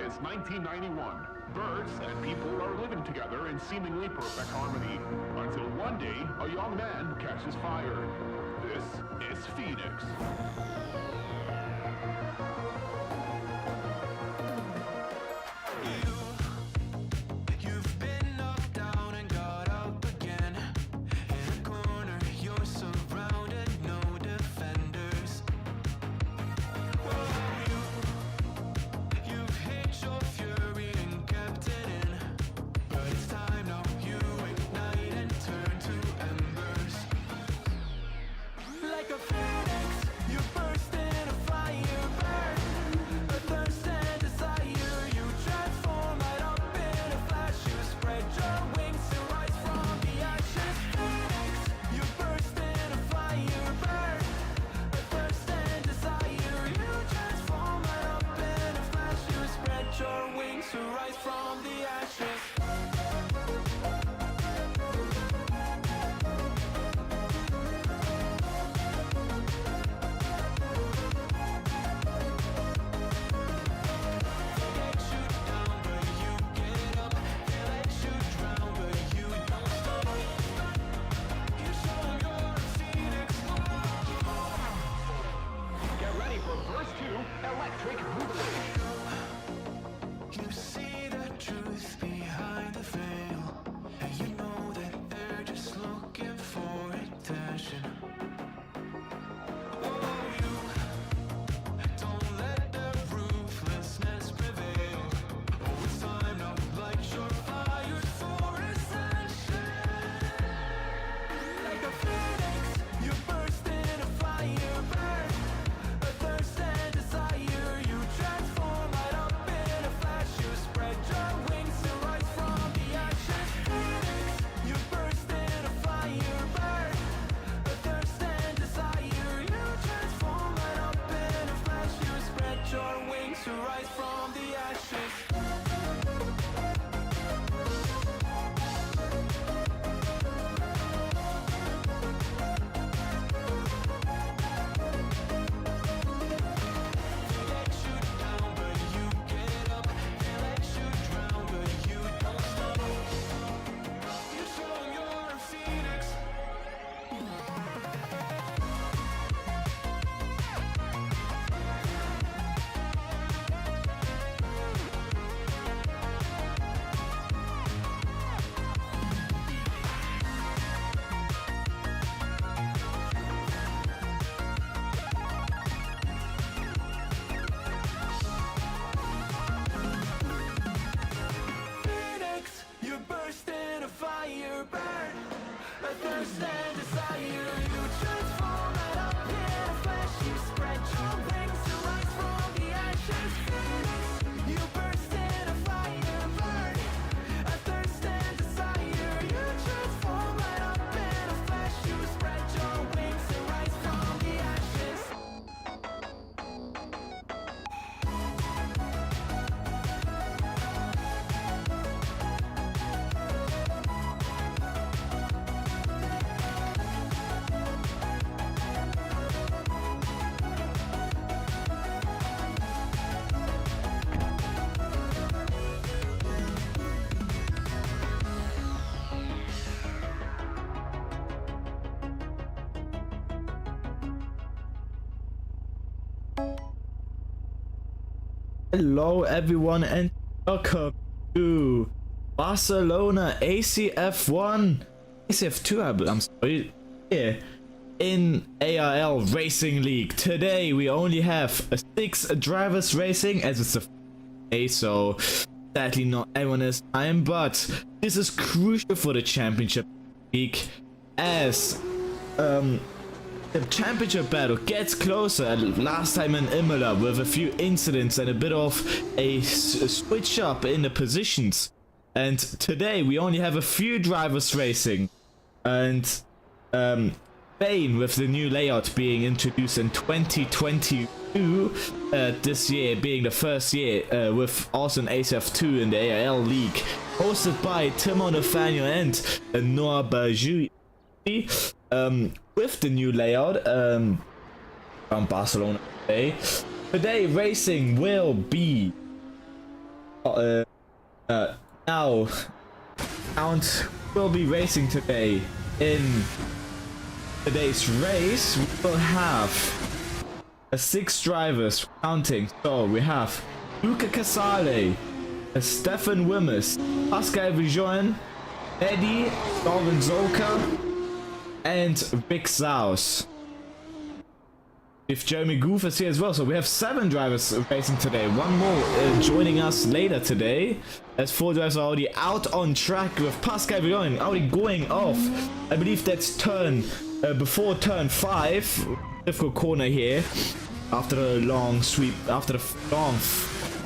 It's 1991. Birds and people are living together in seemingly perfect harmony. Until one day, a young man catches fire. This is Phoenix. Hello everyone and welcome to Barcelona ACF1, ACF2 I'm sorry, here in ARL Racing League. Today we only have 6 drivers racing as it's a day, so sadly not everyone has time, but this is crucial for the championship week as the championship battle gets closer. Last time in Imola with a few incidents and a bit of a switch up in the positions, and today we only have a few drivers racing, and Spain with the new layout being introduced in 2022, this year being the first year with also an ACF2 in the ARL League, hosted by Timo Nathaniel and Noah Bajou. With the new layout from Barcelona today. Today racing will be Now, Count will be racing today. In today's race, we will have 6 drivers counting. So we have Luca Casale, Stefan Wimmes, Pascal Vijon, Eddie, Darwin Zolka, and Vic Zaus. If Jeremy Goof is here as well, so we have 7 drivers racing today. One more joining us later today, as 4 drivers are already out on track with Pascal Vijon already going off. I believe that's turn before turn 5. Difficult corner here after a long sweep, after the long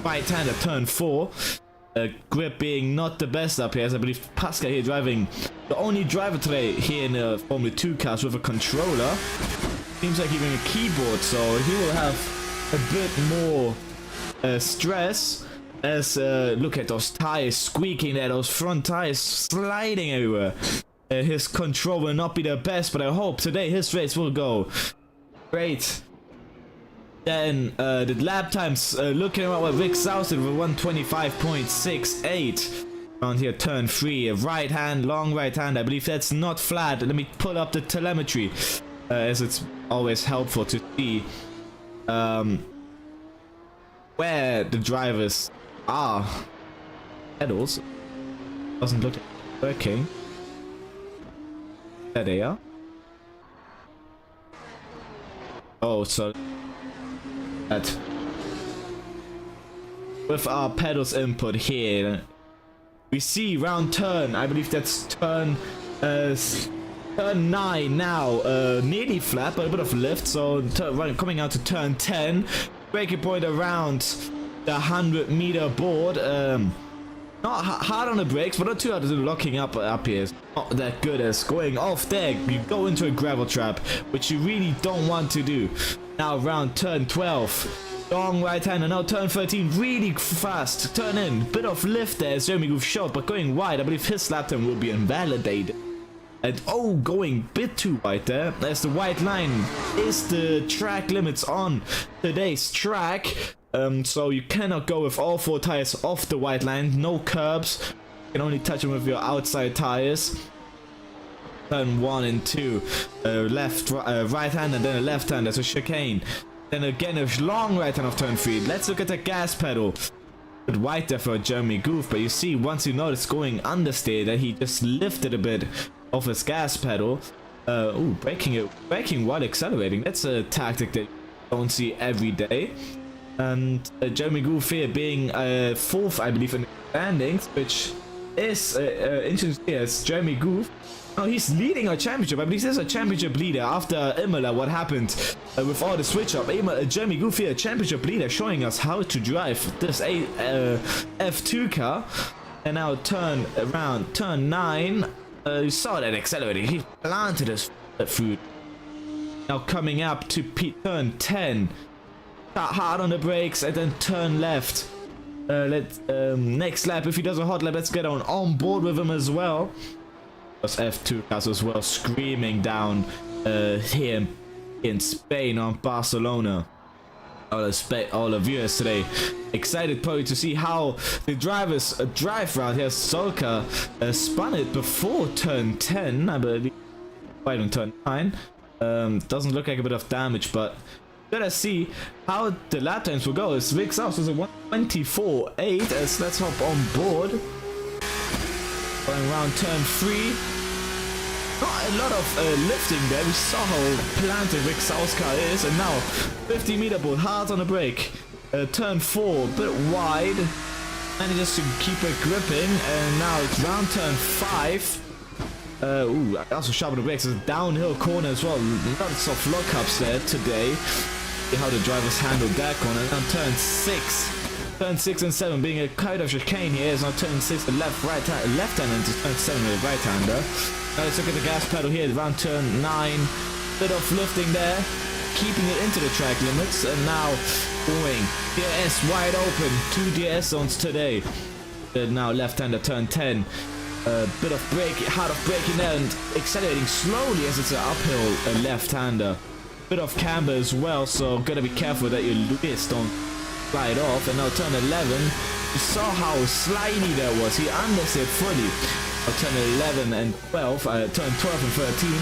right hand at turn 4. Grip being not the best up here, as I believe Pascal here driving the only driver today here in the Formula 2 cars with a controller. Seems like even a keyboard, so he will have a bit more stress. As look at those tires squeaking there, those front tires sliding everywhere. His control will not be the best, but I hope today his race will go great. Then the lap times looking at what Vic Zaus did with 125.68. Around here, turn 3, a right hand, long right hand. I believe that's not flat. Let me pull up the telemetry, as it's always helpful to see where the drivers are. Pedals doesn't look like working. There they are. Oh, so that with our pedals input here, we see round turn. I believe that's turn 9 now, nearly flat, but a bit of lift. So coming out to turn 10, braking point around the 100-meter board. Not hard on the brakes, but not too hard to do locking up here. It's not that good as going off there. You go into a gravel trap, which you really don't want to do. Now around turn 12, long right hand, and now turn 13, really fast. Turn in, bit of lift there as Jeremy Goof showed, but going wide. I believe his lap time will be invalidated. And oh, going a bit too wide there, as the white line is the track limits on today's track. So you cannot go with all 4 tires off the white line, no curbs. You can only touch them with your outside tires. Turn 1 and 2, right hand and then a left hand, that's a chicane. Then again a long right hand of turn 3. Let's look at the gas pedal. Bit wide there for Jeremy Goof, but you see once you notice going understeer that he just lifted a bit of his gas pedal. Ooh, braking while accelerating. That's a tactic that you don't see every day. And Jeremy Goof here being 4th, I believe, in the standings, which is interesting as Jeremy Goof. Oh, he's leading our championship. I believe this is a championship leader after Imola. What happened with all the switch up? Jeremy Goof here, championship leader, showing us how to drive this F2 car. And now turn 9. You saw that accelerating. He planted his foot. Now coming up to turn 10. Start hard on the brakes and then turn left. Next lap, if he does a hot lap, let's get on board with him as well. Those F2 cars as well, screaming down here in Spain on Barcelona. All the viewers today excited probably to see how the drivers drive around here. Solka spun it before turn 10, I believe, right on turn 9. Doesn't look like a bit of damage, but gotta see how the lap times will go. As Vic Zaus is a 124.8. As let's hop on board. Going around turn 3. Not a lot of lifting there. We saw how planted Vic Zaus' car is, and now 50-meter board, hard on the brake. Turn 4, a bit wide, manages to keep it gripping, and now it's round turn 5. Ooh, also sharp on the brakes. It's a downhill corner as well. Lots of lockups there today. See how the drivers handled that corner. Now turn 6. Turn 6 and 7 being a kind of chicane here. Is now turn 6 the left hand into turn 7 with a right hander. Now let's look at the gas pedal here. Around turn 9. Bit of lifting there, keeping it into the track limits, and now going DRS wide open. 2 DRS zones today. Now left hander turn 10. Bit of hard of braking there and accelerating slowly as it's an uphill left-hander. Bit of camber as well, so gotta be careful that your wheels don't slide off. And now turn 11, You saw how slidey that was. He understeered fully. Turn 11 and 12. Turn 12 and 13.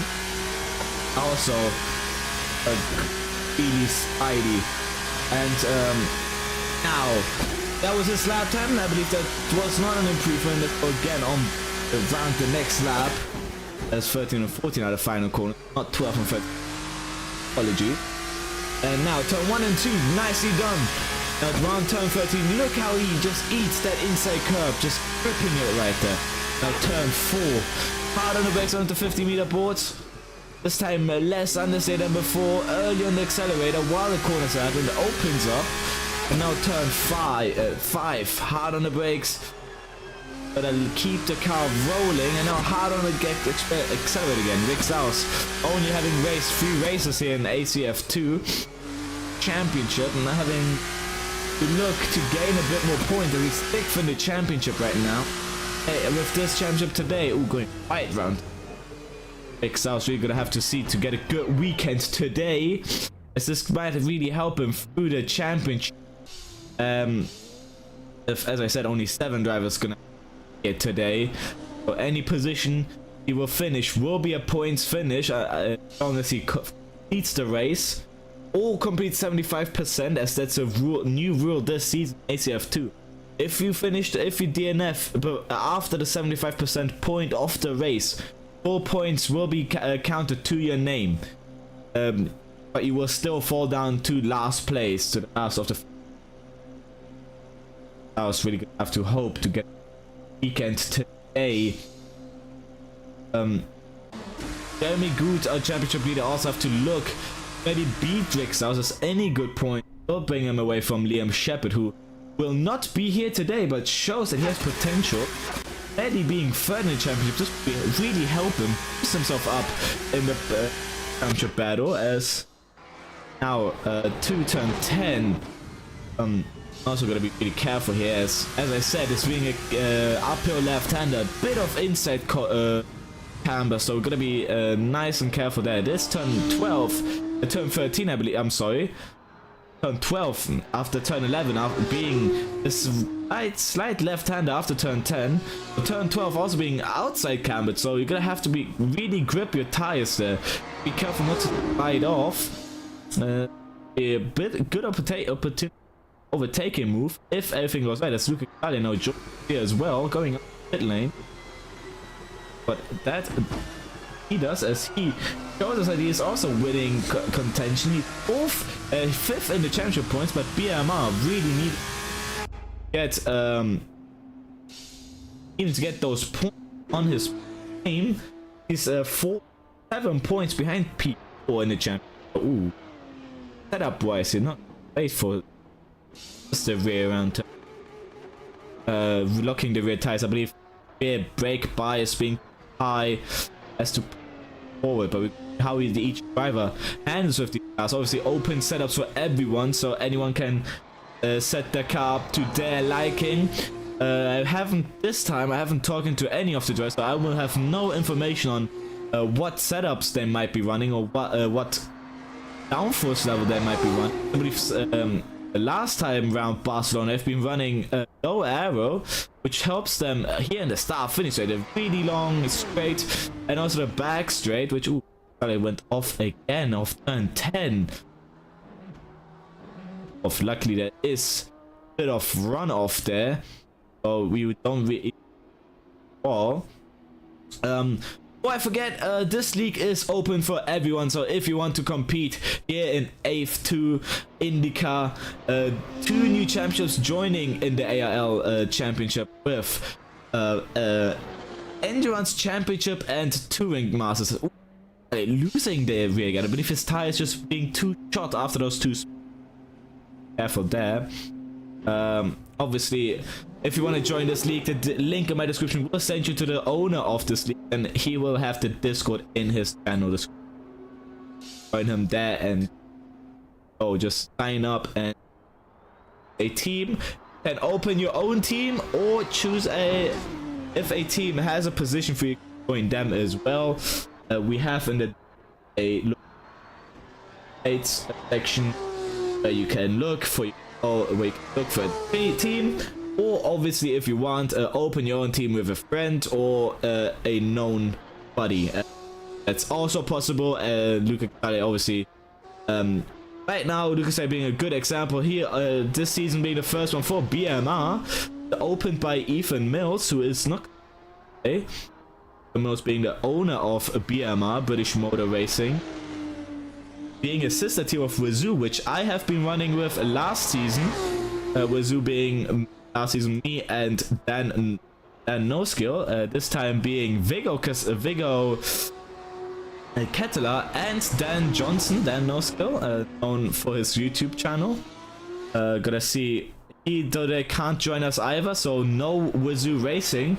Also really slidey. And now that was his lap time. I believe that was not an improvement. Again on around the next lap. That's 13 and 14 at the final corner. Not 12 and 13. Apology. And now turn 1 and 2. Nicely done. Now around turn 13, look how he just eats that inside curb, just gripping it right there. Now turn 4, hard on the brakes onto 50-meter boards. This time less understeer than before, early on the accelerator while the corners are out and it opens up. And now turn 5, hard on the brakes. But I'll keep the car rolling and now hard on the accelerator again. Rick Saus only having raced 3 races here in ACF2 championship and having to look to gain a bit more points. He's thick for the championship right now. Hey, with this championship today, going right round. Rick Saus really gonna have to see to get a good weekend today, as this might really help him through the championship. If, as I said, only 7 drivers gonna get today, so any position he will finish will be a points finish as long as he completes the race or complete 75%, as that's a new rule this season ACF2. If you DNF but after the 75% point of the race, 4 points will be counted to your name, but you will still fall down to last place, to the last of the. I was really gonna have to hope to get weekend today. Jeremy Good, our championship leader, also have to look. Maybe beat Rick Saus as any good point will bring him away from Liam Shepherd, who will not be here today but shows that he has potential. Eddie being third in the championship just really help him boost himself up in the championship battle, as now 2 turn 10. Also gotta be really careful here, as I said, it's being a uphill left-hander, a bit of inside camber, so we're gonna be nice and careful there. This turn 12. Turn 13, I believe. I'm sorry. Turn 12 after turn 11, after being this slight left-hander after turn 10. Turn 12 also being outside cambered, so you're gonna have to be really grip your tires there. Be careful not to slide off. A bit good opportunity overtaking move if everything goes right. That's Luca Italia now here as well, going up pit lane. But that he does, as he shows us that he is also winning contention. He's 5th in the championship points, but BMR really needs to get those points on his team. He's 7 points behind P4 in the championship. Ooh, setup wise, you're not wait for just the rear round locking the rear tires. I believe rear brake bias being high as to forward, but how each driver handles with the cars. Obviously open setups for everyone, so anyone can set their car up to their liking. I haven't talked to any of the drivers, so I will have no information on what setups they might be running or what downforce level they might be running. I believe last time around Barcelona they've been running low aero, which helps them here in the start finish straight, a really long straight, and also the back straight, which it went off again off turn 10. Luckily there is a bit of runoff there, so we don't really fall. Oh, I forget, this league is open for everyone, so if you want to compete here in ACF2 IndyCar, 2 new championships joining in the ARL championship with Endurance Championship and Touring Masters. Ooh, losing the rear guard. I believe his tires just being too short after those 2. Careful there. Obviously, if you want to join this league, the link in my description will send you to the owner of this league, and he will have the Discord in his channel. Join him there, and just sign up and a team, and open your own team, or choose if a team has a position for you, join them as well. We have in the section where you can look for a team. or obviously if you want, open your own team with a friend or a known buddy. That's also possible. Luca Casale, obviously, right now Luca Casale being a good example here, this season being the first one for BMR, opened by Ethan Mills, who is not Mills being the owner of BMR, British Motor Racing, being a sister team of Wazoo, which I have been running with last season. Wazoo being last season me and Dan No Skill, this time being Viggo Kettler and Dan Johnson, Dan No Skill, known for his YouTube channel. Gotta see, though they can't join us either, so no Wazoo Racing,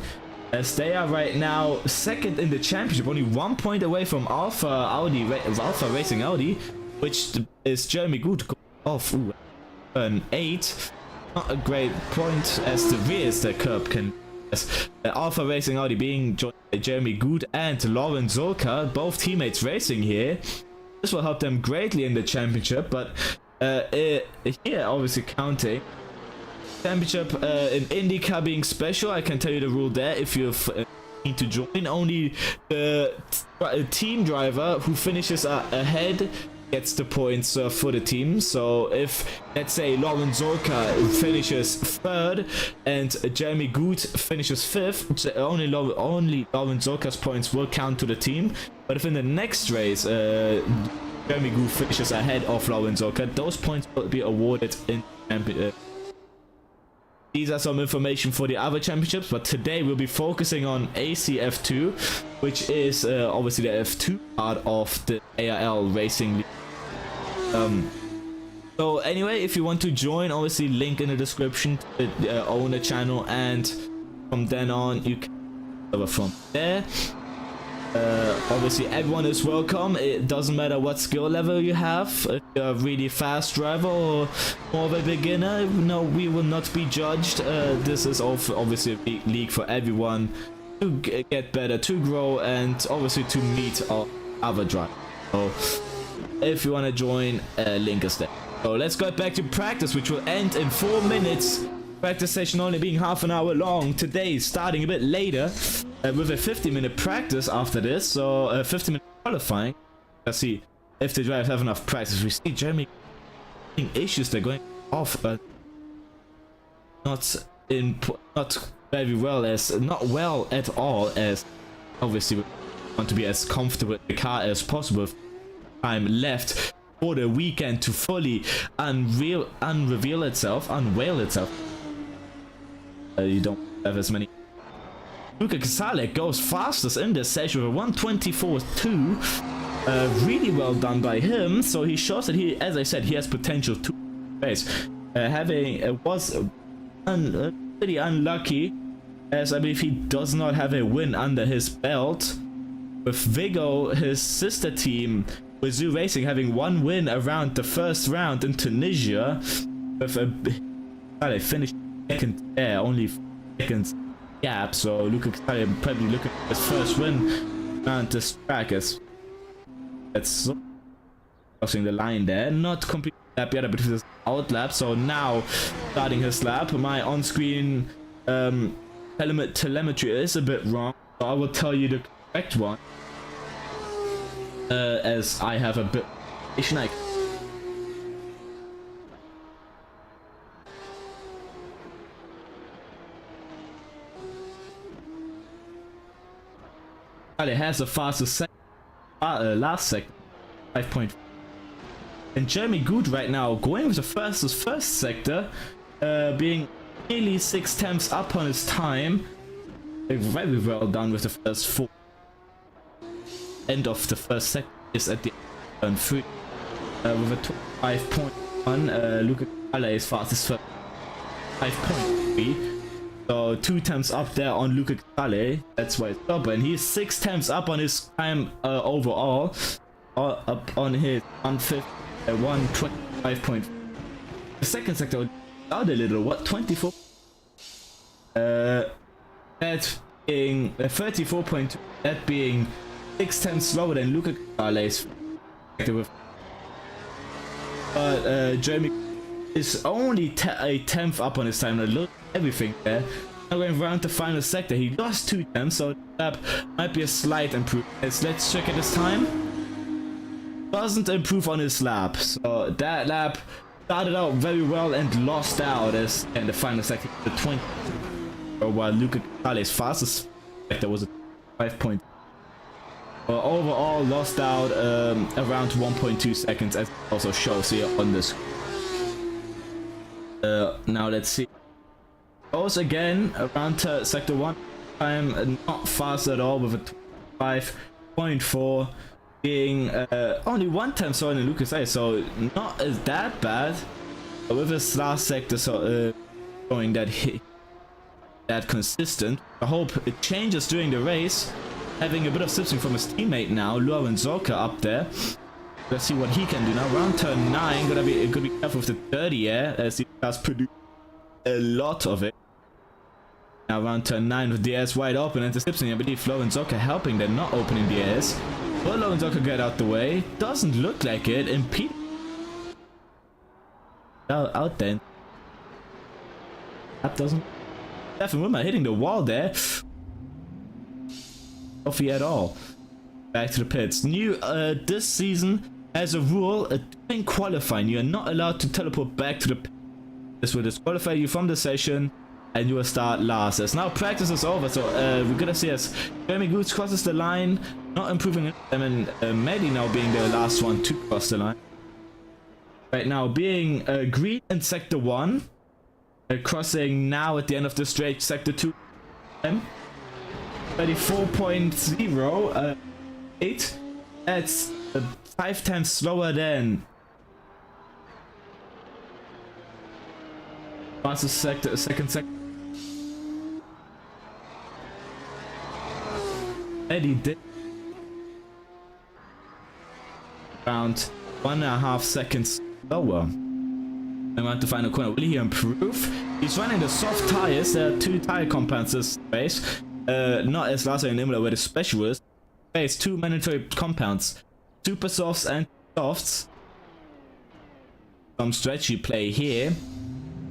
as they are right now second in the championship, only 1 point away from Alpha Racing Audi, which is Jeremy Good off an 8. Not a great point as the rears the curb can. Alpha Racing Audi being joined by Jeremy Good and Lauren Zolka, both teammates racing here. This will help them greatly in the championship, but here obviously counting championship in IndyCar being special. I can tell you the rule there. If you need to join, only the team driver who finishes ahead gets the points for the team. So if, let's say, Lauren Zolka finishes 3rd and Jeremy Good finishes 5th, only Lauren Zolka's points will count to the team. But if in the next race Jeremy Good finishes ahead of Lauren Zolka, those points will be awarded in championship. These are some information for the other championships, but today we'll be focusing on ACF2, which is obviously the F2 part of the ARL Racing League. So anyway, if you want to join, obviously link in the description to own the channel, and from then on you can go from there. Obviously everyone is welcome. It doesn't matter what skill level you have. If you're a really fast driver or more of a beginner, no, we will not be judged. This is obviously a league for everyone to get better, to grow, and obviously to meet our other drivers. So if you want to join, link is there. So let's go back to practice, which will end in 4 minutes. Practice session only being half an hour long. Today starting a bit later with a 50-minute practice after this. So 50-minute qualifying. Let's see if the drivers have enough practice. We see Jeremy having issues. They're going off, but not very well, as not well at all, as obviously we want to be as comfortable in the car as possible. Time left for the weekend to fully unveil itself. You don't have as many. Luca Casale goes fastest in this session with a 1:24.2. Really well done by him. So he shows that he, as I said, he has potential to race. Was pretty unlucky, as I believe he does not have a win under his belt. With Viggo, his sister team, Wazoo Racing, having 1 win around the first round in Tunisia, with they finished second there, only seconds gap. So Luca Casale probably looking at his first win around this track, as that's crossing the line there. Not completely lap yet, but it is out lap. So now starting his lap. My on-screen telemetry is a bit wrong, so I will tell you the correct one. As I have a bit like it has the fastest last second, 5.5. And Jeremy Good right now going with the fastest first sector, being nearly 6 tenths up on his time. Very well done with the first 4. End of the first sector is at the turn 3 with a 5.1. Luca Casale is fastest for 5.3. So 2 tenths up there on Luca Casale. That's why it's up, and he's 6 tenths up on his time overall. Up on his 125. The second sector out a little. What, 24? That being 34.2. That being 6 tenths slower than Luca Casale's with. But Jeremy is only a tenth up on his time. Look, everything there. Now going around the final sector, he lost 2 tenths, so that might be a slight improvement. Let's check at his time. Doesn't improve on his lap, so that lap started out very well and lost out as in the final sector, the 20. While Luca Catale's fastest sector was a 5 point. Overall lost out around 1.2 seconds, as it also shows here on this. Now let's see. Goes again around sector 1 time, not fast at all with a 5.4, being only 1 tenth slower than Lucas A, so not as that bad. But with his last sector, so showing that that consistent. I hope it changes during the race. Having a bit of slipstream from his teammate now, Lorenzoka up there. Let's see what he can do now. Round turn 9, gonna be careful with the dirty air, as he does produce a lot of it. Now round turn 9 with the airs wide open and the slipstream. I believe Lorenzoka helping, they're not opening the airs. Will Lorenzoka get out the way? Doesn't look like it. Impede out then. That doesn't. Stefan Wimmer hitting the wall there. Coffee at all. Back to the pits. New this season has a rule during qualifying you are not allowed to teleport back to the pit. This will disqualify you from the session and you will start last. As now practice is over, so we're gonna see as Jeremy Goods crosses the line, not improving it. I mean Maddie now being the last one to cross the line. Right now being green in sector 1. Crossing now at the end of the straight sector 2. 34.08. That's 5 times slower than fastest sector, second sector. Eddie did around 1.5 seconds slower. Around the final corner. Will he improve? He's running the soft tires. There are 2 tire compounds this race. Not as last year in Imola where the specialist face 2 mandatory compounds. Super softs and softs. Some stretchy play here.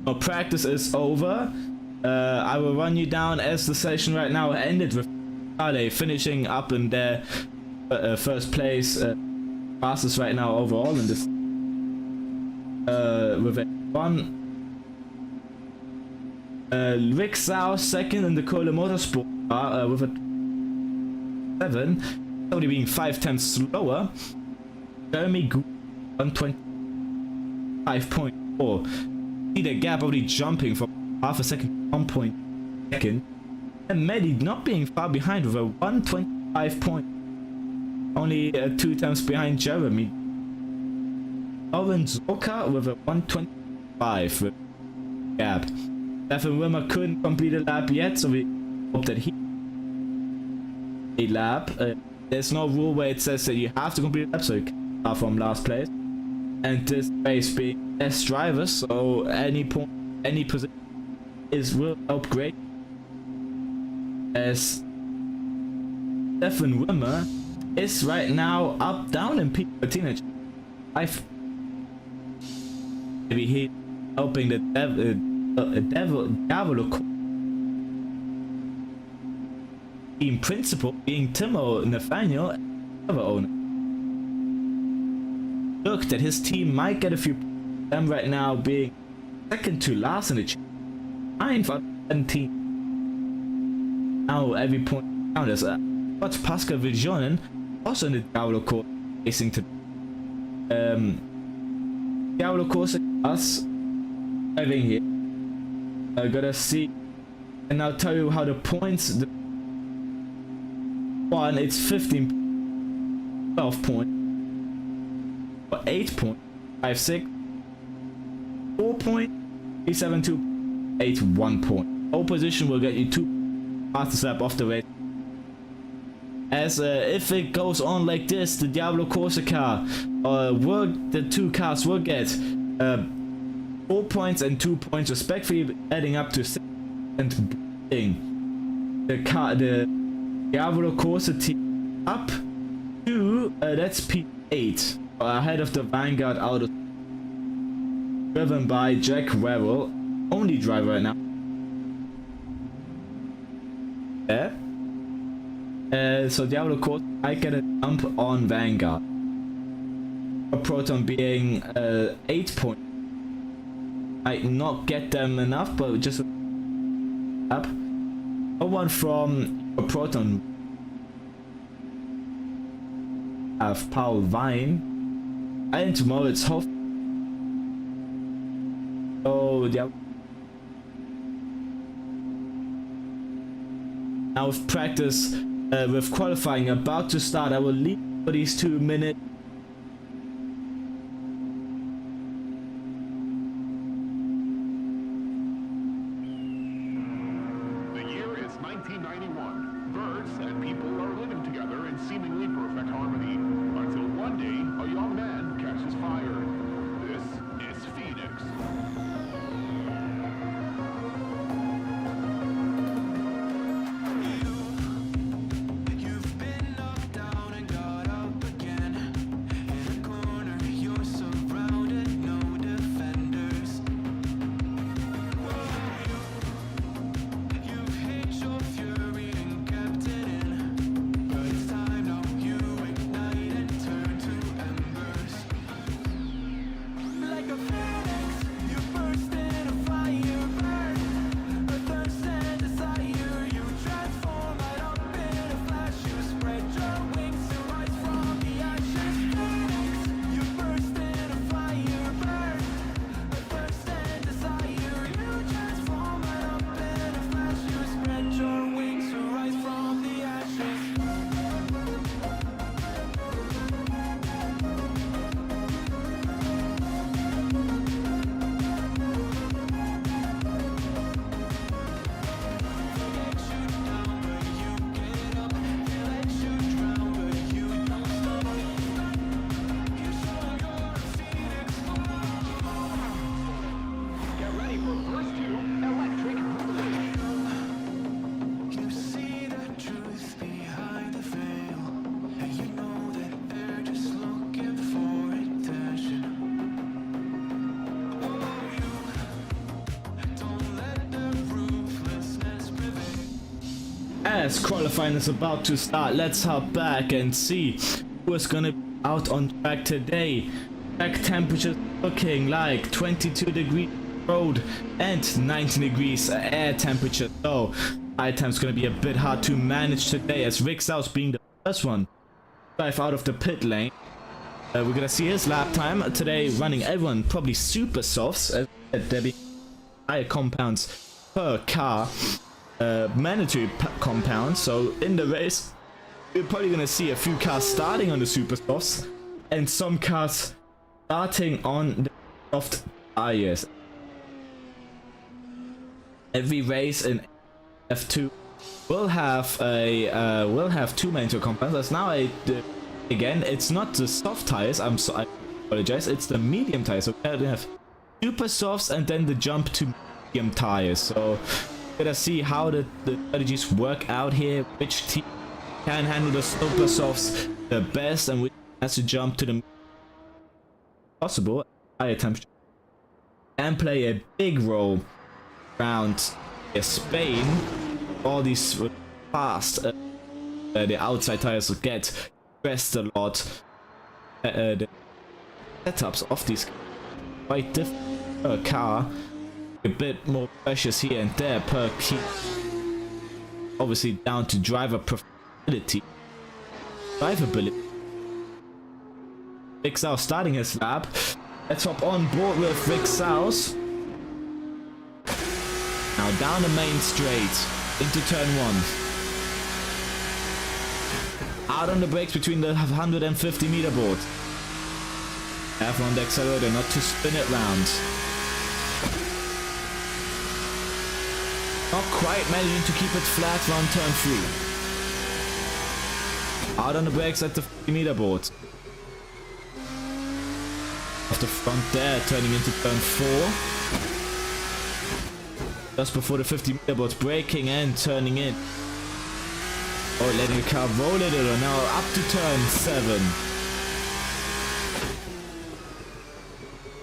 Now practice is over. I will run you down as the session right now ended with Ale finishing up in their first place. Fastest right now overall in this. With a 1. Rick Sau second in the Kohler Motorsport with a 7, only being 5 tenths slower. Jeremy Gould 125.4. See the gap already jumping from half a second to 1 second. And Medi not being far behind with a 125 point. Only 2 tenths behind Jeremy. Lorenzoka with a 125 gap. Stefan Wimmer couldn't complete a lap yet, so we hope that he a lap. There's no rule where it says that you have to complete a lap, so you can start from last place. And this race being less drivers, so any point, any position will help great. As Stefan Wimmer is right now up down in P teenage. Maybe he helping the Diavolo team principal being Timo Nathaniel, other owner. Look that his team might get a few. Them right now being second to last in the 9th out of 17. Now every point counts. What's Pascal Viljonen also in the Diavolo course racing to Diavolo course us driving here. I gotta see and I'll tell you how the points. One, it's 15, 12 point, 8 point, 5, 6, 4 point, 3, 7, 2, 8, 1 point. Pole position will get you 2 fastest lap off the race. As if it goes on like this, the Diablo Corsa car, the 2 cars will get 4 points and 2 points respectively, adding up to 6 and the Diablo Corsa team up to that's P8 ahead of the Vanguard Auto. driven by Jack Werrell, only driver right now. There. So Diablo Court, I get a jump on Vanguard. Proton being 8 points. Might not get them enough, but just up. No one from Proton. Have Paul Vine. And tomorrow it's Hoff. Oh, yeah. Now with practice, with qualifying about to start, I will leave for these 2 minutes. The year is 1991. Birds and people are living together in seemingly perfect harmony, until one day a young man catches fire. This is Phoenix. As qualifying is about to start, let's hop back and see who is gonna be out on track today. Track temperature looking like 22 degrees road and 19 degrees air temperature. So high time's gonna be a bit hard to manage today, as Rick South being the first one drive out of the pit lane. We're gonna see his lap time today, running everyone probably super softs, as there be higher compounds per car. Mandatory compound, so in the race we're probably gonna see a few cars starting on the super softs and some cars starting on the soft tires. Every race in F2 will have two mandatory compounds. That's now again, it's not the soft tires, I apologize, it's the medium tires. So we have super softs and then the jump to medium tires. So gonna see how the strategies work out here, which team can handle the super softs the best and which has to jump to the possible higher temperature and play a big role around Spain. All these fast the outside tires will get pressed a lot. The setups of these quite different per car. A bit more pressures here and there per key. Obviously down to drivability. Rick South starting his lap. Let's hop on board with Rick South. Now down the main straight into turn 1. Out on the brakes between the 150 meter board. Careful on the accelerator not to spin it round. Not quite managing to keep it flat around turn 3. Out on the brakes at the 50 meter board. Off the front there, turning into turn 4. Just before the 50 meter board, braking and turning in. Oh, letting the car roll it over. Now up to turn 7.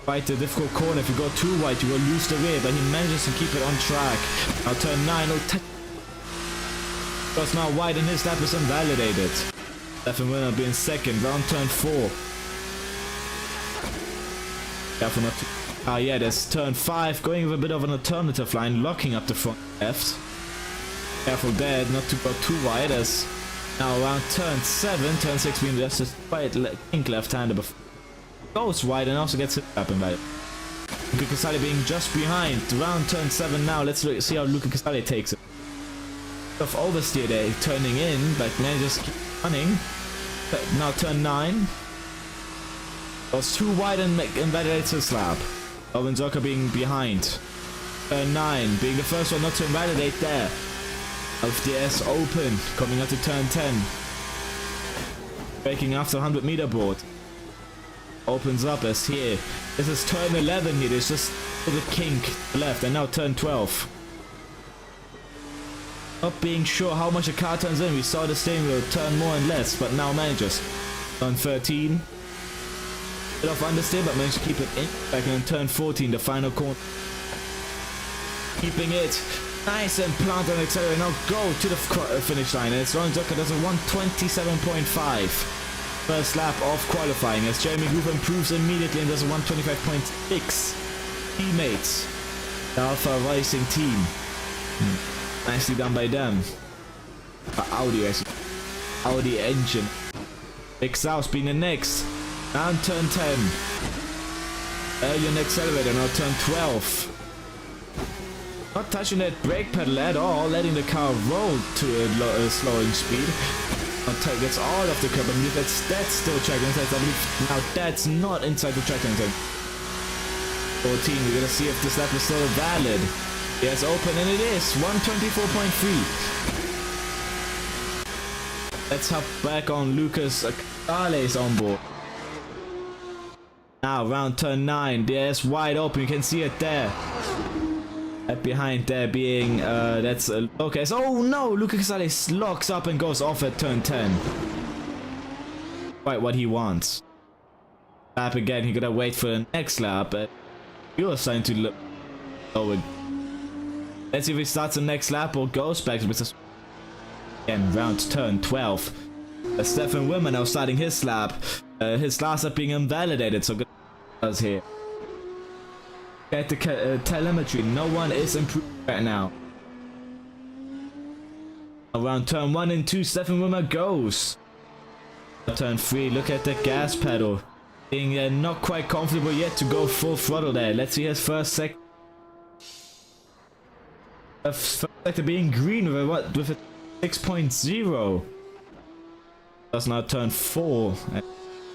quite a difficult corner. If you go too wide, you will lose the rear, but he manages to keep it on track. Now turn 9, because now wide and his lap is invalidated. Stefan Winner being second, round turn 4. Careful not to... Ah yeah, there's turn 5, going with a bit of an alternative line, locking up the front left. Careful there, not to go too wide, as now around turn 7, turn 6 being just a quite pink left-hander before goes wide and also gets hit up in value. Luca Casale being just behind. Around turn 7 now. Let's see how Luca Casale takes it. Of oversteer there, turning in, but manages to keep running. Now turn 9. Goes too wide and invalidates his lap. Alvin Zucker being behind. Turn 9, being the first one not to invalidate there. FDS open, coming up to turn 10. Braking after 100 meter board. Opens up as here. This is turn 11 here. There's just the kink left, and now turn 12. Not being sure how much a car turns in. We saw the steering wheel turn more and less, but now manages. Turn 13. Bit of understeer, but managed to keep it in. Back in turn 14, the final corner. Keeping it nice and plant and accelerate. Now go to the finish line. And it's Ron Zucker does a 127.5. First lap of qualifying as Jeremy Groove improves immediately and does a 125.6. Teammates, the Alpha Racing team. Nicely done by them. Audi engine. Big South being the next. Down turn 10. Early on accelerator, now turn 12. Not touching that brake pedal at all, letting the car roll to a slowing speed. Gets all of the curb. I believe that's still track inside. I believe now that's not inside the track inside. 14. We're gonna see if this lap is still valid. Yes, open, and it is 124.3. Let's hop back on Lucas Casale's on board. Now round turn 9. There's wide open. You can see it there. Behind there being that's Lucas. Oh no, Luca Casale locks up and goes off at turn 10. Quite what he wants. Lap again, he gotta wait for the next lap. You're starting to look forward. Let's see if he starts the next lap or goes back with this again. Round turn 12. Stefan Wimmer now starting his lap. His last lap being invalidated, so good does here. At the telemetry, no one is improved right now. Around turn 1 and 2, Stefan Wimmer goes. Turn 3, look at the gas pedal. Being not quite comfortable yet to go full throttle there. Let's see his first sector being green with a 6.0. Does now turn 4 and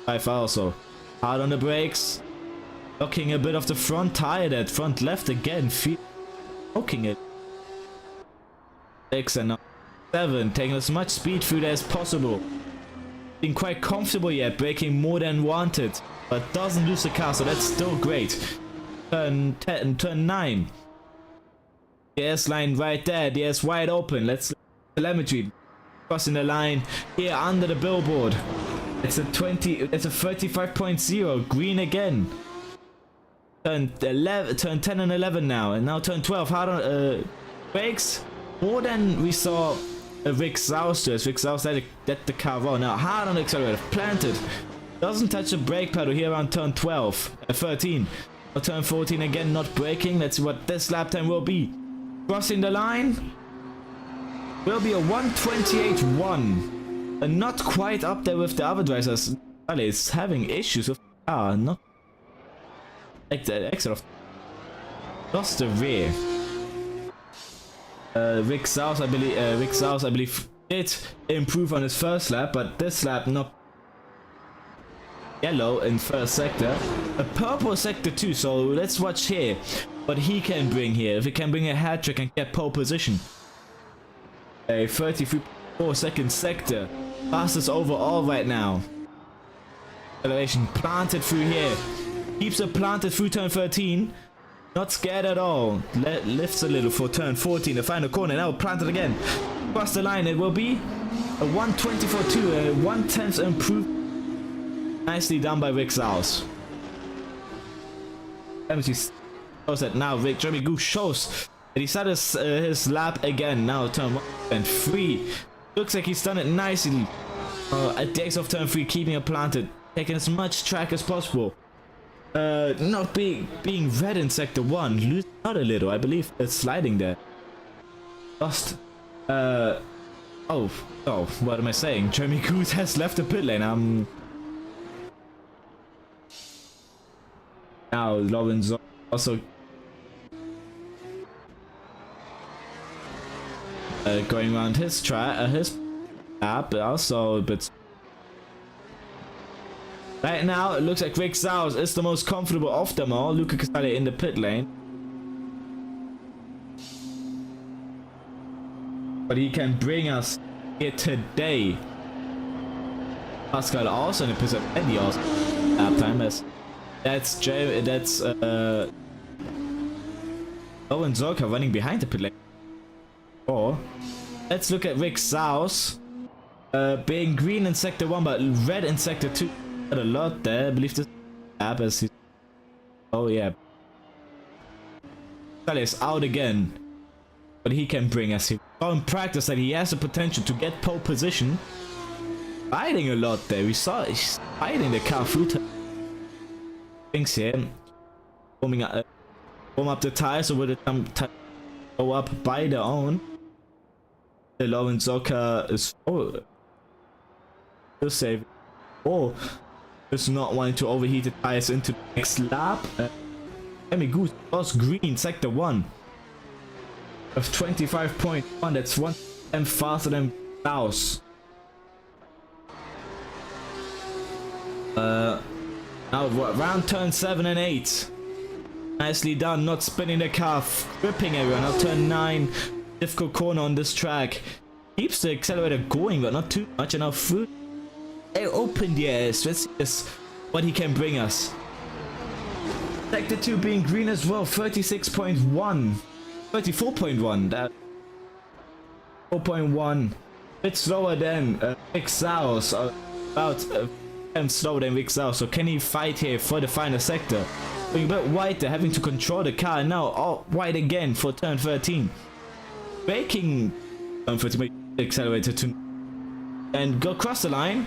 5 also. Hard on the brakes. Locking a bit of the front tire, that front left again, poking it. 6 and now 7, taking as much speed through there as possible. Being quite comfortable yet, braking more than wanted, but doesn't lose the car, so that's still great. Turn 10, turn 9. The S line right there, the S wide open. Let's look at telemetry. Crossing the line here under the billboard. It's a 35.0, green again. Turn 10 and 11 now, and now turn 12. Hard on brakes, more than we saw Rick South does. Rick South let the car roll. Now hard on the accelerator, planted. Doesn't touch the brake pedal here around turn 13. Or turn 14 again, not braking. Let's see what this lap time will be. Crossing the line will be a 128.1. And not quite up there with the other drivers. It's having issues with the car, not like the exit of lost the rear. Rick South, I believe, did improve on his first lap, but this lap not yellow in first sector, a purple sector too. So let's watch here what he can bring here. If he can bring a hat trick and get pole position. A 33.4 second sector, fastest overall right now. Acceleration planted through here. Keeps it planted through turn 13. Not scared at all. Lifts a little for turn 14. The final corner. Now planted again. Across the line. It will be a 124.2. A 1/10 improvement. Nicely done by Rick South. shows that now Rick Jeremy Goose shows that he started his lap again. Now turn 1 and 3. Looks like he's done it nicely. At the exit of turn 3, keeping it planted, taking as much track as possible. Not being red in sector 1, losing out a little. I believe it's sliding there. Lost. Oh, what am I saying? Jeremy Goose has left the pit lane. Now Lawrence also going around his lap also, but right now it looks like Rick Saus is the most comfortable of them all. Luca Casale in the pit lane, but he can bring us here today. Pascal also in the pit lane, and he also lap time as that's Owen Zorka running behind the pit lane. Or let's look at Rick Saus being green in sector 1 but red in sector 2. Got a lot there. I believe this lap as he. Oh yeah. That is out again. But he can bring us. He saw in practice that he has the potential to get pole position. Fighting a lot there. We saw he's fighting the car through things here. Warm up the tires so will it go up by their own. The Lawrence Zoka is still saving. Oh, just not wanting to overheat the tires into the next lap. Emi Goose was green sector 1 of 25.1. That's 1 time faster than Klaus. Now round turn 7 and 8. Nicely done, not spinning the car, gripping everyone. Now turn 9, difficult corner on this track. Keeps the accelerator going, but not too much. And now through, they open the ass. Let's see this, what he can bring us. Sector 2 being green as well, 36.1, 34.1. That 4.1, bit slower than Rick Saus, about and slower than Rick Saus. So can he fight here for the final sector? Going a bit wide there, having to control the car. And now all wide again for turn 13. Braking turn 13, accelerator to and go across the line.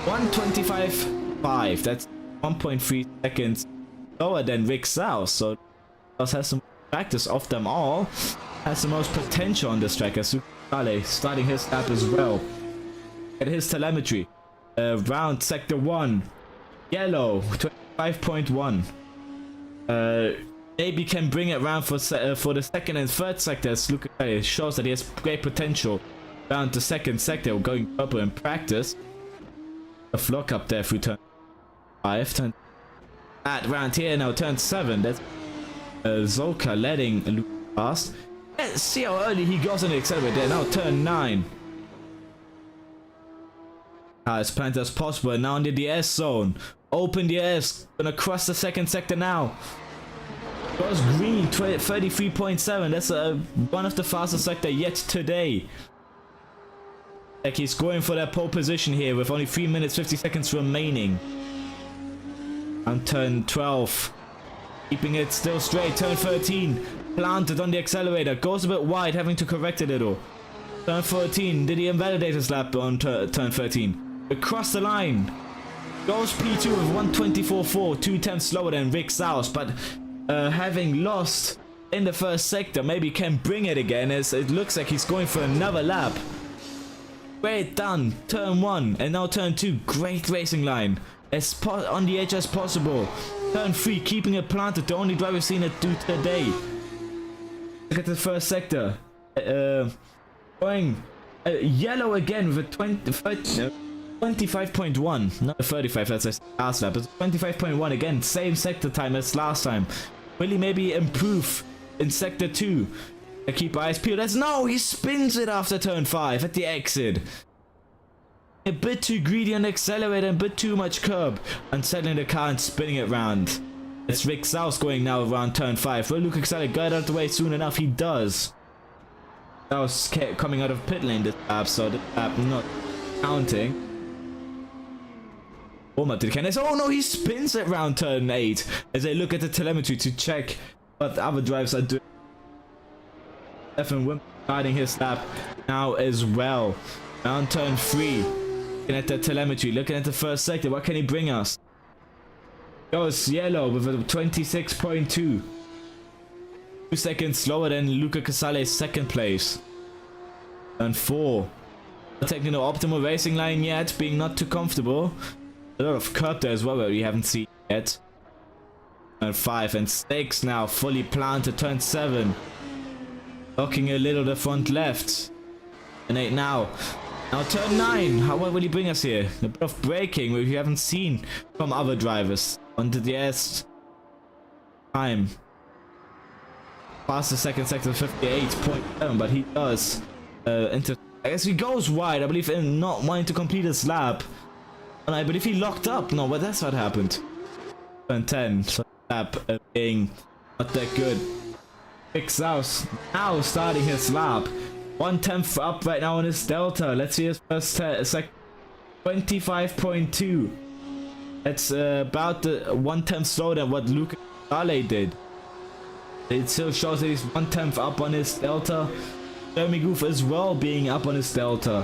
125.5. That's 1.3 seconds lower than Rick Saus. So Saus has some practice of them all. Has the most potential on this track as Sukale starting his lap as well. At his telemetry. Round sector 1. Yellow 25.1. Maybe can bring it round for the second and third sectors. Look at it, shows that he has great potential. Round to second sector, going purple in practice. A flock up there through turn 5. Turn at round here now turn 7. That's Zolka letting Luke pass. Let's see how early he goes on the accelerator there. Now turn 9. As planned as possible. Now in the DS zone. Open the S. Gonna cross the second sector now. Goes green 33.7. That's one of the fastest sector yet today. Like he's going for that pole position here with only 3 minutes 50 seconds remaining. And turn 12. Keeping it still straight. Turn 13. Planted on the accelerator. Goes a bit wide, having to correct a little. Turn 14. Did he invalidate his lap on turn 13? Across the line. Goes P2 with 124.4. 2 tenths slower than Rick Saus. But having lost in the first sector, maybe can bring it again as it looks like he's going for another lap. Great done. Turn 1 and now turn 2. Great racing line. As on the edge as possible. Turn 3, keeping it planted. The only driver we've seen it do today. Look at the first sector. Going yellow again with a 25.1. Not a 35 as last lap. It's 25.1 again. Same sector time as last time. Will he maybe improve in sector 2? Keep eyes peeled. No, he spins it after turn 5 at the exit. A bit too greedy on the accelerator and a bit too much curb. Unsettling the car and spinning it round. It's Rick Saus going now around turn 5. Will Luke Excel get out of the way soon enough? He does. Saus coming out of pit lane this lap, so this lap not counting. warm up to the candidates. Oh no, he spins it round turn 8 as they look at the telemetry to check what the other drivers are doing. Stefan Wimp starting his lap now as well. Round turn 3. Looking at the telemetry, looking at the first sector. What can he bring us? Goes yellow with a 26.2. 2 seconds slower than Luca Casale's second place. Turn 4. Not taking the optimal racing line yet, being not too comfortable. A lot of curb there as well that we haven't seen yet. Turn 5 and 6 now, fully planted. Turn 7. Locking a little the front left. And 8 now. Now turn 9. How will he bring us here? A bit of braking which we haven't seen from other drivers. Onto the S. Time. Past the second sector 58.7, but he does. I guess he goes wide, I believe, in not wanting to complete his lap. And I believe he locked up. No, but that's what happened. Turn 10. So lap being not that good. Big South now starting his lap. 1/10 up right now on his delta. Let's see his first sec. 25.2. That's about the 1/10 slower than what Luca Casale did. It still shows that he's 1/10 up on his delta. Jeremy Goof as well being up on his delta.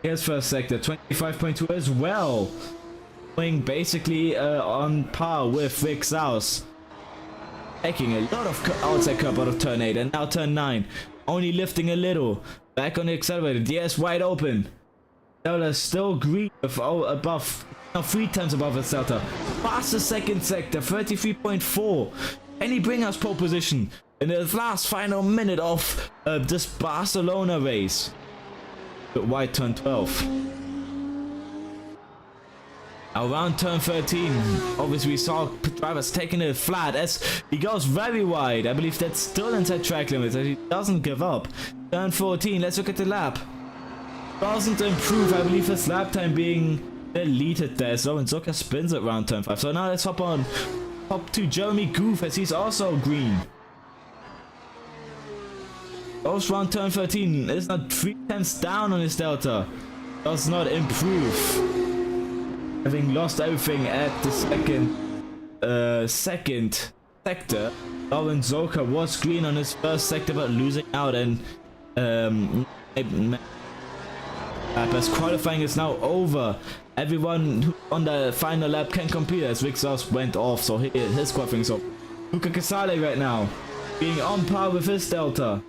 Here's first sector, 25.2 as well. Going basically on par with Rick South. Taking a lot of outside curb out of turn 8 and now turn 9. Only lifting a little. Back on the accelerator. Yes, wide open. Delta still green with above, now 3 times above his delta. Past the second sector, 33.4. Can he bring us pole position in the last final minute of this Barcelona race? But wide turn 12. Around turn 13, obviously we saw drivers taking it flat as he goes very wide. I believe that's still inside track limits as he doesn't give up. Turn 14, let's look at the lap. Doesn't improve, I believe his lap time being deleted there. So and Zucker spins it around turn 5. So now let's hop to Jeremy Goof as he's also green. Goes round turn 13, is not 3/10 down on his delta. Does not improve. Having lost everything at the second sector. Lauren Zoka was green on his first sector but losing out, and as qualifying is now over. Everyone who on the final lap can compete as Rick South went off, so his qualifying is over. Luca Casale right now being on par with his delta.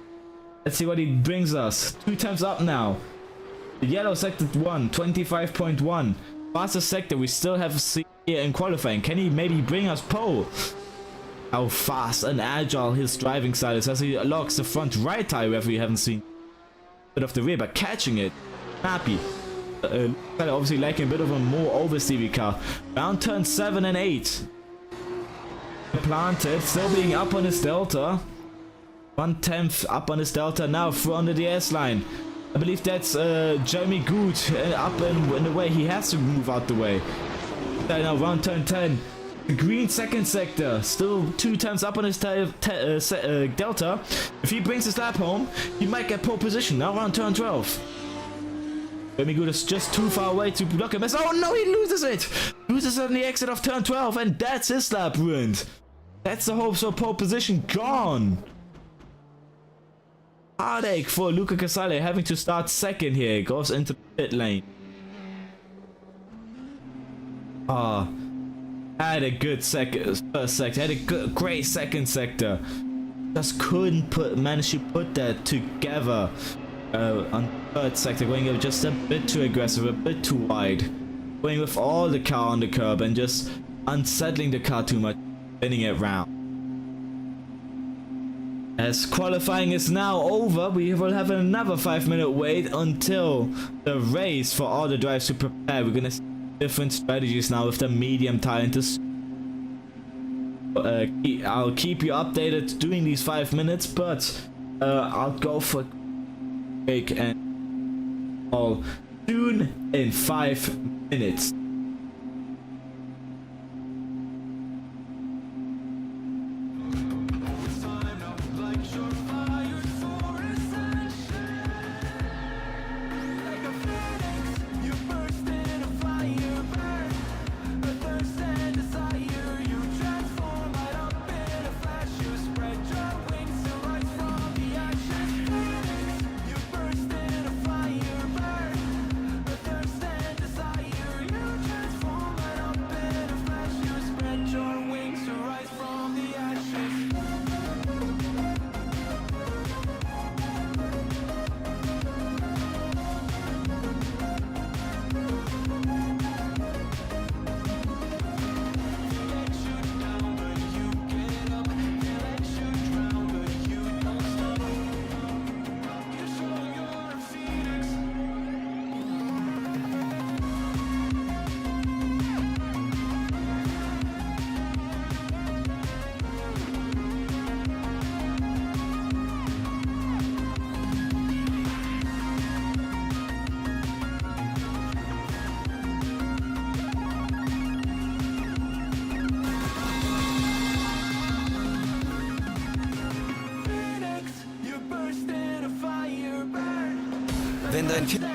Let's see what he brings us. 2 times up now. The yellow sector 1, 25.1. Fastest sector we still have seen here in qualifying. Can he maybe bring us pole? How fast and agile his driving style is as he locks the front right tire wherever we haven't seen. Bit of the rear, but catching it. Happy. Obviously liking a bit of a more oversteery car. Round turn 7 and 8. Planted, still being up on his delta. 1/10 up on his delta now from the DS line. I believe that's Jeremy Good up in the way. He has to move out the way. Now round turn 10. The green second sector. Still 2 times up on his delta. If he brings his lap home, he might get pole position. Now round turn 12. Jeremy Good is just too far away to block him. Oh no, he loses it! Loses on the exit of turn 12, and that's his lap ruined. That's the hopes for pole position gone. Heartache for Luca Casale having to start second here. Goes into the pit lane. Had a good first sector. Had a great second sector. Just couldn't manage to put that together on third sector. Going just a bit too aggressive, a bit too wide. Going with all the car on the curb and just unsettling the car too much. Spinning it round. As qualifying is now over, we will have another 5-minute wait until the race for all the drivers to prepare. We're gonna see different strategies now with the medium tire. I'll keep you updated during these 5 minutes, but I'll go for a break and all soon in 5 minutes. Wenn dein Kind...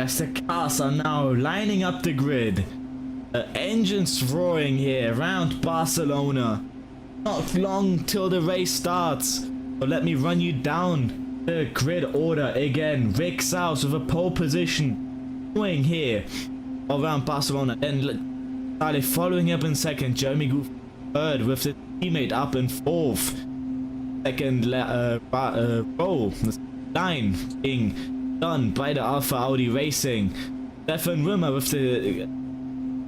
As the cars are now lining up the grid, the engines roaring here around Barcelona. Not long till the race starts, so let me run you down the grid order again. Rick South with a pole position, going here around Barcelona. Then Charlie following up in second, Jeremy Goof third with the teammate up in fourth. Second row line being done by the Alpha Audi Racing. Stefan Rimmer with the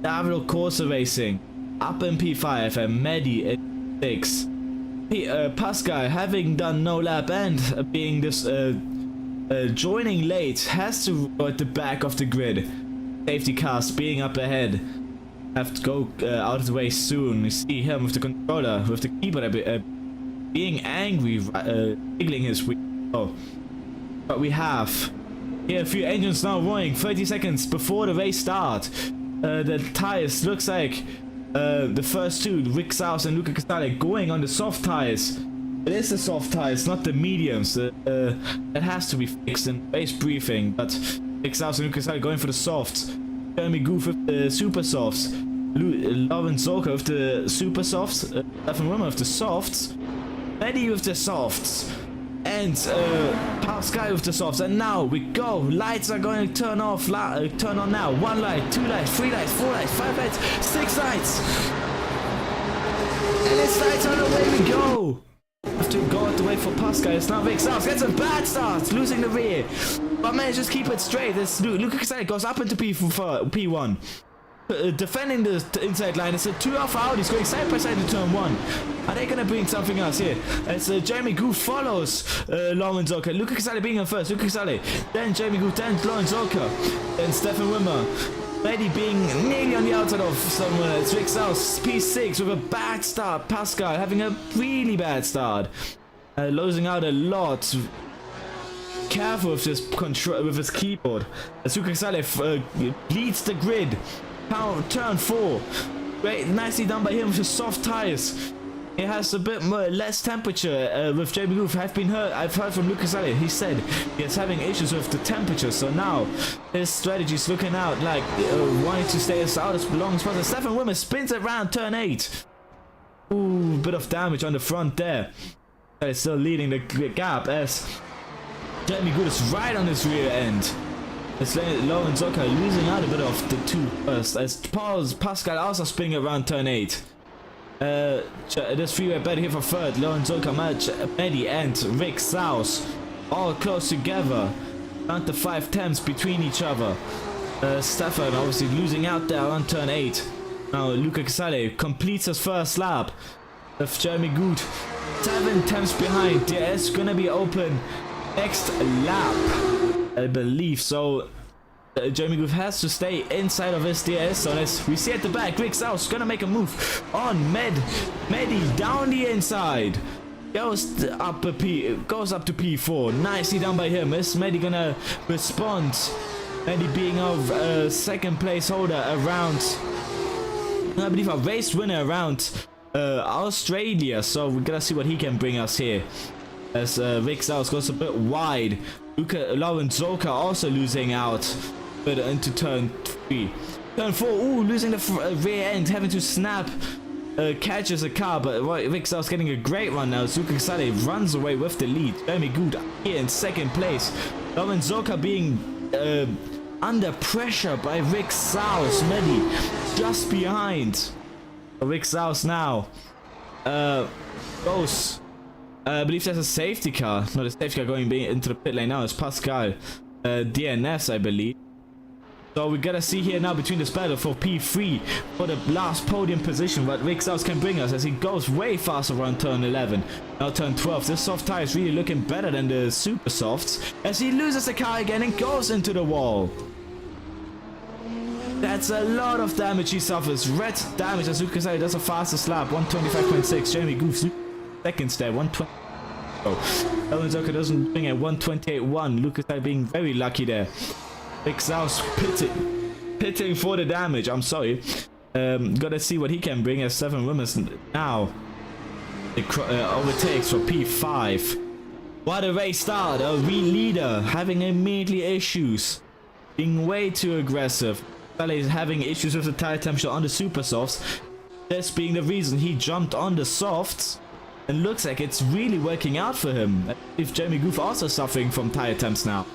Davilo Corsa Racing up in P5 and Mehdi in 6. Pascal, having done no lap and being this joining late, has to go at the back of the grid. Safety cars being up ahead. Have to go out of the way soon. You see him with the controller, with the keyboard being angry, wiggling his wheel. Oh. But we have here a few engines now running 30 seconds before the race start. The tires looks like the first two, Rick Saus and Luca Casale, going on the soft tires. It is the soft tires, not the mediums. That has to be fixed in race briefing. But Rick Saus and Luca Casale going for the softs. Jeremy Goof with the super softs. Lauren Zoka with the super softs. Stefan Rimmer with the softs. Eddie with the softs. And Pascal with the softs. And now we go. Lights are going to turn off. Turn on now. 1 light, 2 lights, 3 lights, 4 lights, 5 lights, 6 lights. And it's lights on the way we go. Have to go out the way for Pascal. It's now Vic South. Gets a bad start. Losing the rear. But man, just keep it straight. This Luca Casale goes up into P1. Defending the inside line. It's a 2 Alpha Audis going side by side to turn 1. Are they gonna bring something else here? As Jeremy Goof follows Lauren Zoka. Luca Casale being on first. Luca Casale. Then Jeremy Goof. Then Lauren Zoka. Then Stefan Rimmer. Brady being nearly on the outside of someone else. Rick South. P6 with a bad start. Pascal having a really bad start. Losing out a lot. Careful with this control with his keyboard. As Luca Casale leads the grid. Turn 4. Great, nicely done by him with his soft tires. It has a bit more less temperature with Jamie Goof. I've heard from Lucas Casale. He said he's having issues with the temperature. So now his strategy is looking out like wanting to stay as out as long as possible. Stefan Rimmer spins around turn 8. Ooh, bit of damage on the front there. He's still leading the gap as Jeremy Good is right on his rear end. It's Lauren Zoka losing out a bit of the 2 first as Pascal also spinning around turn 8. This freeway battle here for third. Lauren Zoka, Mehdi and Rick South all close together. Down to 5 tenths between each other. Stefan obviously losing out there on turn 8. Now Luca Casale completes his first lap. With Jeremy Good 7 tenths behind. There is gonna be open next lap, I believe. So Jeremy Goof has to stay inside of his DRS. So as we see at the back, Rick South gonna make a move on Mehdi down the inside. Goes up to P4. Nicely done by him. Is Mehdi gonna respond? Mehdi being a second place holder around, I believe, a race winner around Australia. So we're gonna see what he can bring us here. As Rick South goes a bit wide. Lauren Zoka also losing out, but into turn 3. Turn 4, ooh, losing the rear end, having to snap, catches a car, but Rick South getting a great run now. Luca Casale runs away with the lead. Jeremy Good here in second place. Lauren Zoka being under pressure by Rick South. Mehdi just behind. Rick South now goes. I believe there's a safety car. Not a safety car going into the pit lane now. It's Pascal. DNS, I believe. So we gotta see here now between this battle for P3 for the last podium position what Rick South can bring us as he goes way faster around turn 11. Now turn 12. This soft tire is really looking better than the super softs as he loses the car again and goes into the wall. That's a lot of damage he suffers. Red damage as Lucas does a fastest lap. 125.6. Jeremy Goofs seconds there. 120. Oh, Ellen Zoka doesn't bring a 128.1. Lucas being very lucky there. Rick South pitting for the damage. I'm sorry. Gotta see what he can bring as 7 winners now. Overtakes for P5. What a race start. A real leader having immediately issues. Being way too aggressive. Is having issues with the tire temperature on the super softs. This being the reason he jumped on the softs. And looks like it's really working out for him. If Jeremy Goof also suffering from tire temps now.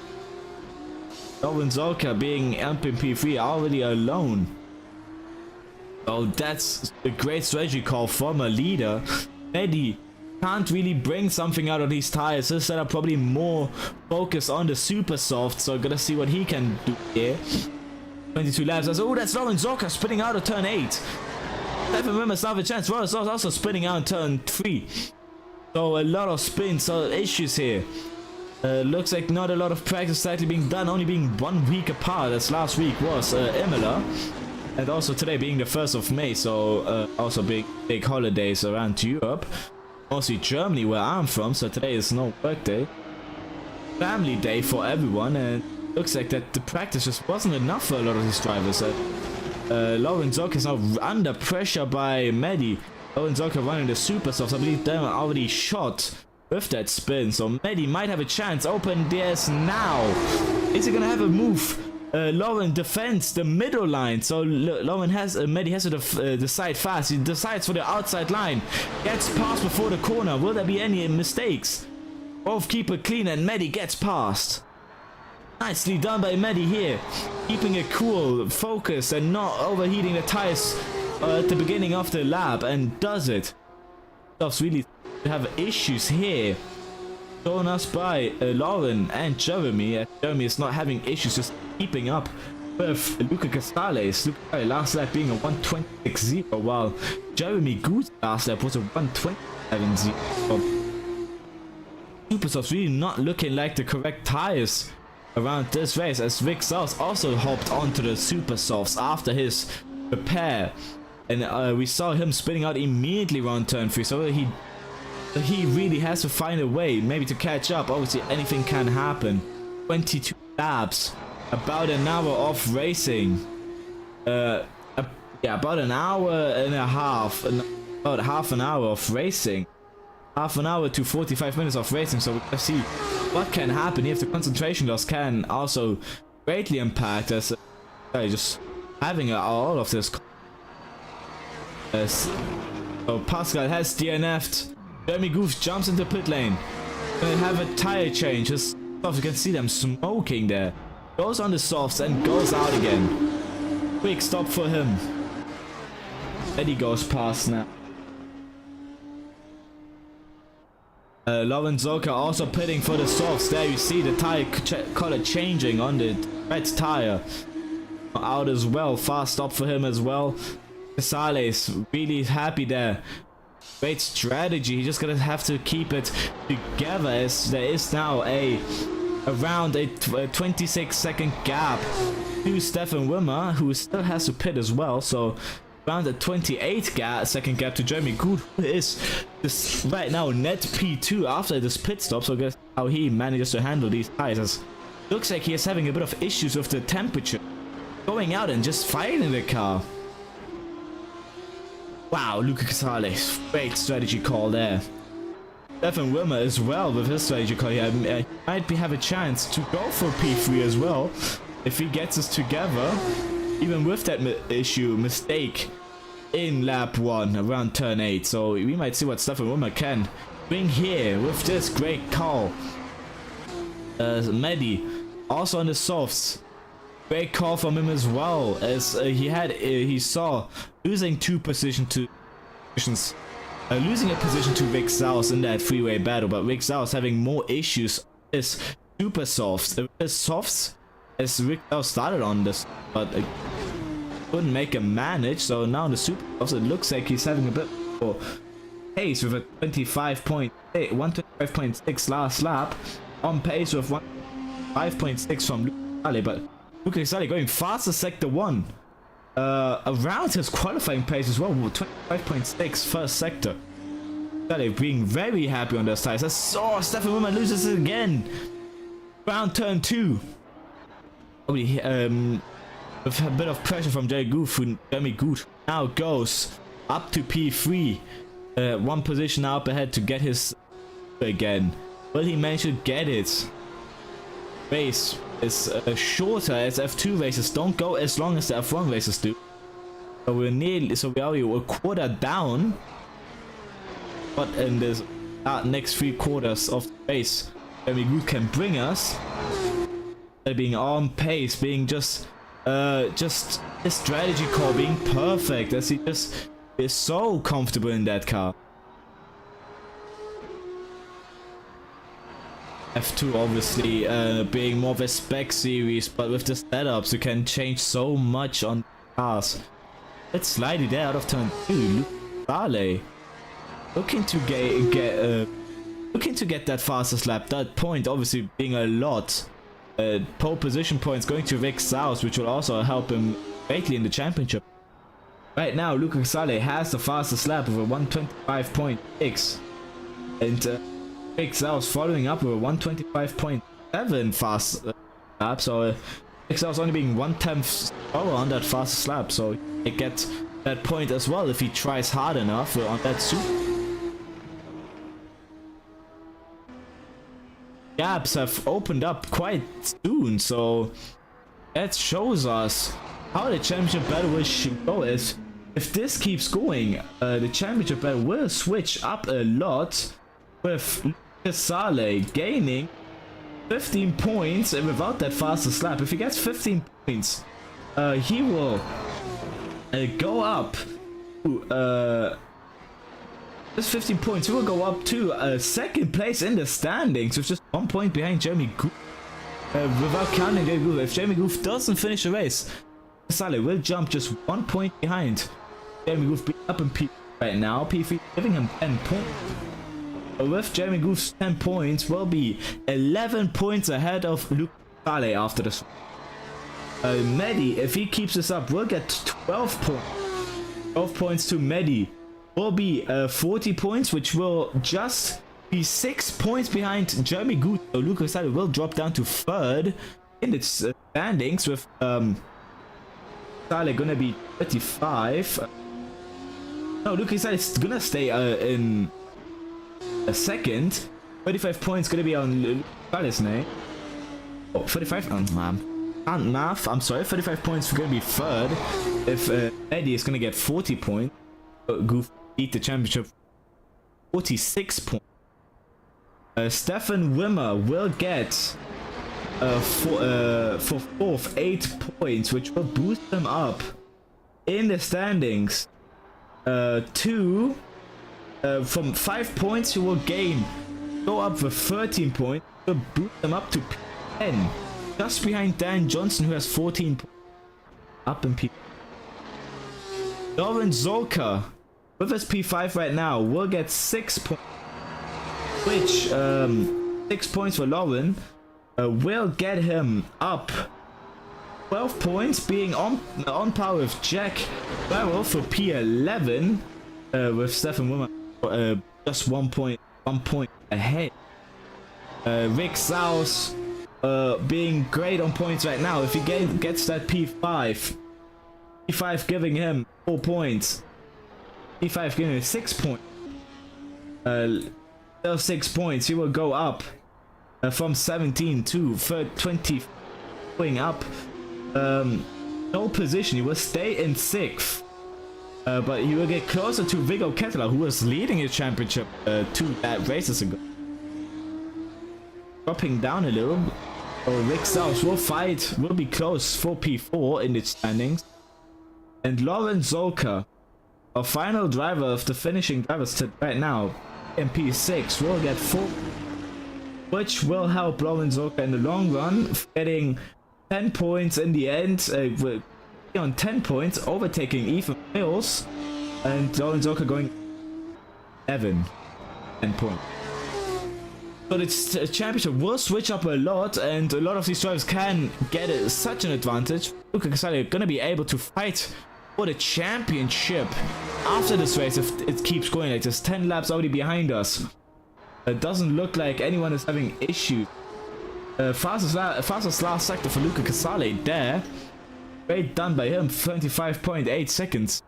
Lauren Zoka being up in P3 already alone. Oh, that's a great strategy call from a leader. Mehdi can't really bring something out of these tires. This setup probably more focused on the super soft, so gonna see what he can do here. 22 laps. Oh, that's Lauren Zorka spinning out of turn 8. Stefan Wimmer's not a chance. Ross also spinning out in turn 3. So a lot of spins, so issues here. Looks like not a lot of practice actually being done, only being 1 week apart, as last week was Imola. And also today being the 1st of May, so also big holidays around Europe. Mostly Germany, where I'm from, so today is no work day. Family day for everyone, and looks like that the practice just wasn't enough for a lot of these drivers. Lauren Zorka is now under pressure by Mehdi. Lauren Zorka running the super softs. I believe they are already shot with that spin, so Mehdi might have a chance. Open DS now. Is he gonna have a move? Lauren defends the middle line, so Lauren has Mehdi has to decide fast. He decides for the outside line, gets past before the corner. Will there be any mistakes? Both keep it clean, and Mehdi gets past. Nicely done by Mehdi here, keeping it cool, focused, and not overheating the tires at the beginning of the lap, and does it. Stuff's really have issues here. Shown us by Lauren and Jeremy. Jeremy is not having issues, just keeping up with Luca Casales. Luca Casales last lap being a 126.0, while Jeremy Good's last lap was a 127.0. Supersoft's really not looking like the correct tires around this race, as Vic South also hopped onto the Supersofts after his repair, and we saw him spinning out immediately around turn 3, so he really has to find a way maybe to catch up. Obviously anything can happen. 22 laps, about an hour of racing, yeah, about an hour and a half, about half an hour of racing, half an hour to 45 minutes of racing, so we're gonna see what can happen if the concentration loss can also greatly impact us. Just having all of this. So Pascal has DNF'd. Jeremy Goof jumps into pit lane. Gonna have a tire change. Just you can see them smoking there. Goes on the softs and goes out again. Quick stop for him. Eddie goes past now. Lauren Zorka also pitting for the softs. There you see the tire color changing on the red tire. Out as well. Fast stop for him as well. Casales really happy there. Great strategy. He's just gonna have to keep it together, as there is now around a 26-second gap to Stefan Wimmer, who still has to pit as well. So around a 28-second gap to Jeremy Good, who is this right now net P2 after this pit stop. So guess how he manages to handle these tires. Looks like he is having a bit of issues with the temperature, going out and just fighting the car. Wow, Luca Casales, great strategy call there. Stefan Wimmer as well with his strategy call here. He might have a chance to go for P3 as well if he gets us together, even with that mistake in lap 1 around turn 8. So we might see what Stefan Wimmer can bring here with this great call. Mehdi also on the softs. Great call from him as well, as he saw losing losing a position to Rick South in that freeway battle, but Rick South having more issues is super softs. The softs, as Rick South started on this, but couldn't make a manage. So now the super softs, it looks like he's having a bit more pace with a 125.6 last lap, on pace with 105.6 from Luke, but Luca Casale going faster sector 1. Around his qualifying pace as well, 25.6 first sector. Casale being very happy on those tires. I saw Stefan Wimmer loses it again. Round turn 2. Probably with a bit of pressure from Jeremy Good now goes up to P3. 1 position up ahead to get his again. Will he manage to get it? Race is shorter, as F2 races don't go as long as the F1 races do. So we're a quarter down, but in the next 3 quarters of the race, Jeremy Good can bring us. Being on pace, being just just his strategy call being perfect, as he just is so comfortable in that car. F2 obviously being more of a spec series, but with the setups you can change so much on cars. It's slightly there out of turn 2. Luke Barley looking to get that fastest lap. That point obviously being a lot. Pole position points going to Vic South, which will also help him greatly in the championship. Right now, Luca Casale has the fastest lap of a 125.6, and Vic South following up with a 125.7 fast lap. So Vic South only being 1/10 slower on that fastest lap, so he gets that point as well if he tries hard enough on that super. Gaps have opened up quite soon, so that shows us how the championship battle will go. Is if this keeps going, the championship battle will switch up a lot, with Lucas Saleh gaining 15 points and without that fastest lap. If he gets 15 points, he will go up to just 15 points. He will go up to second place in the standings with just 1 point behind Jeremy Goof. Without counting Jeremy Goof, if Jeremy Goof doesn't finish the race, Saleh will jump just 1 point behind Jeremy Goof, being up in P3 right now. P3 giving him 10 points. With Jeremy Goof's 10 points, will be 11 points ahead of Luke Saleh after this. Mehdi, if he keeps this up, will get 12 points. 12 points to Mehdi. Will be 40 points, which will just be 6 points behind Jeremy Good. So Lucas Saleh will drop down to third in the standings, with Saleh gonna be 35. No, Lucas Saleh is gonna stay in a second. 35 points gonna be on Lucas Saleh's name. Oh, 35. Oh, man. Can't math. I'm sorry. 35 points gonna be third. If Eddie is gonna get 40 points. Goof beat the championship 46 points. Stefan Wimmer will get for fourth 8 points, which will boost him up in the standings to from 5 points. He will go up for 13 points, will boost him up to 10, just behind Dan Johnson, who has 14 points up in P. Lauren Zolka with his P5 right now will get 6 points, which 6 points for Lauren will get him up 12 points, being on par with Jack Barrow for P11, with Stefan Wimmer just 1 point ahead. Rick South being great on points right now. If he gets that P5 giving him 4 points, P5 giving him 6 points, those 6 points, he will go up from 17 to 20, going up no position. He will stay in 6th, but he will get closer to Viggo Kettler, who was leading his championship 2 races ago. Dropping down a little. Rick South will be close for P4 in the standings. And Lauren Zolka, our final driver of the finishing drivers right now, in P6, will get 4, which will help Lauren Zolka in the long run, getting 10 points in the end, on 10 points, overtaking Ethan Mills, and Lauren Zolka going 11, 10 points. So the championship will switch up a lot, and a lot of these drivers can get such an advantage. Luca Casale gonna be able to fight for the championship after this race if it keeps going like this. 10 laps already behind us. It doesn't look like anyone is having issues. Fastest last sector for Luca Casale there. Great done by him. 25.8 seconds.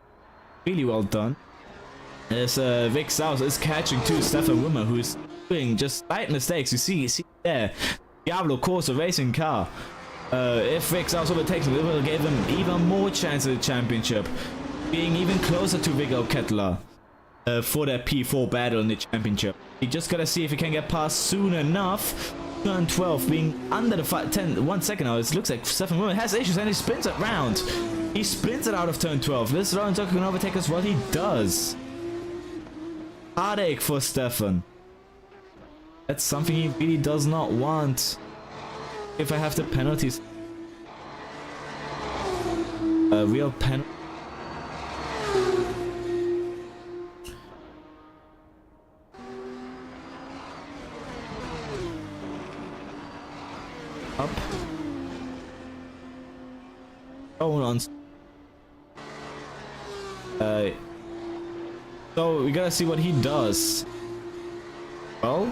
Really well done. As Vic South is catching too Stefan Wimmer, who is doing just slight mistakes. You see there, Diablo Corsa racing car. If Vic South overtakes him, it will give him even more chance at the championship, being even closer to Viggo Kettler for that P4 battle in the championship. You just gotta see if he can get past soon enough turn 12 being under the 1 second now. It looks like Stefan Wilmer has issues and he spins it round. He spins it out of turn 12. This Lorenzo can overtake us. What he does. Heartache for Stefan. That's something he really does not want. If I have the penalties. A real penalty. Up. Going on. So we gotta see what he does. Well.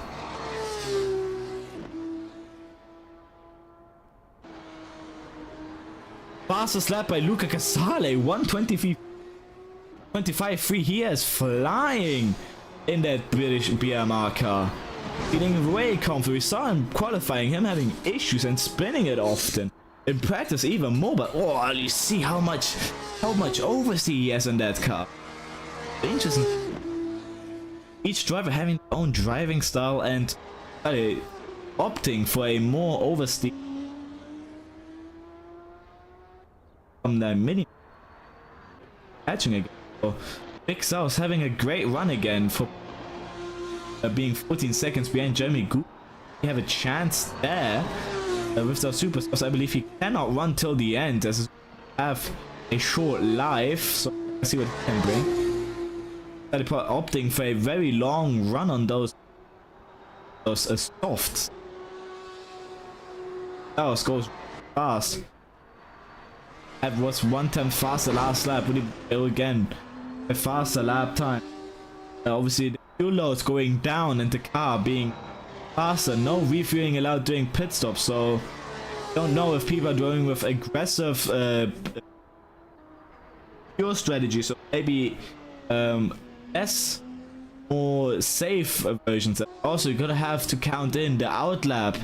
Fastest lap by Luca Casale, 1:25.3. He is flying in that British BMR car. Feeling way comfortable. We saw him qualifying, him having issues and spinning it often. In practice even more, but oh, you see how much oversteer he has in that car. Interesting. Each driver having their own driving style and opting for a more oversteer from the mini catching again. So Big South having a great run again for being 14 seconds behind Jeremy Gould. We have a chance there with the superstars. I believe he cannot run till the end as he have a short life, so let's see what he can bring. Opting for a very long run on those softs. That goes fast. That was 1 time faster last lap. Would he go again? A faster lap time. Obviously the fuel load's going down and the car being faster. No refueling allowed during pit stops, so don't know if people are going with aggressive fuel strategy. So maybe less more safe versions. Also, you're gonna have to count in the out lap,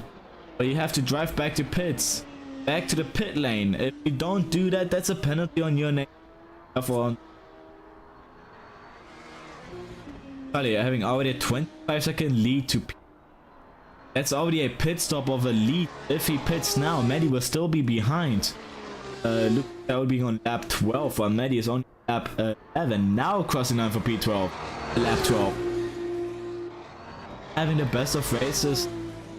but you have to drive back to pits, back to the pit lane. If you don't do that, that's a penalty on your name. Therefore, having already a 25-second lead to P. That's already a pit stop of a lead. If he pits now, Maddie will still be behind. Look, that would be on lap 12, while Maddie is on lap 11. Now crossing line for P12. Lap 12. Having the best of races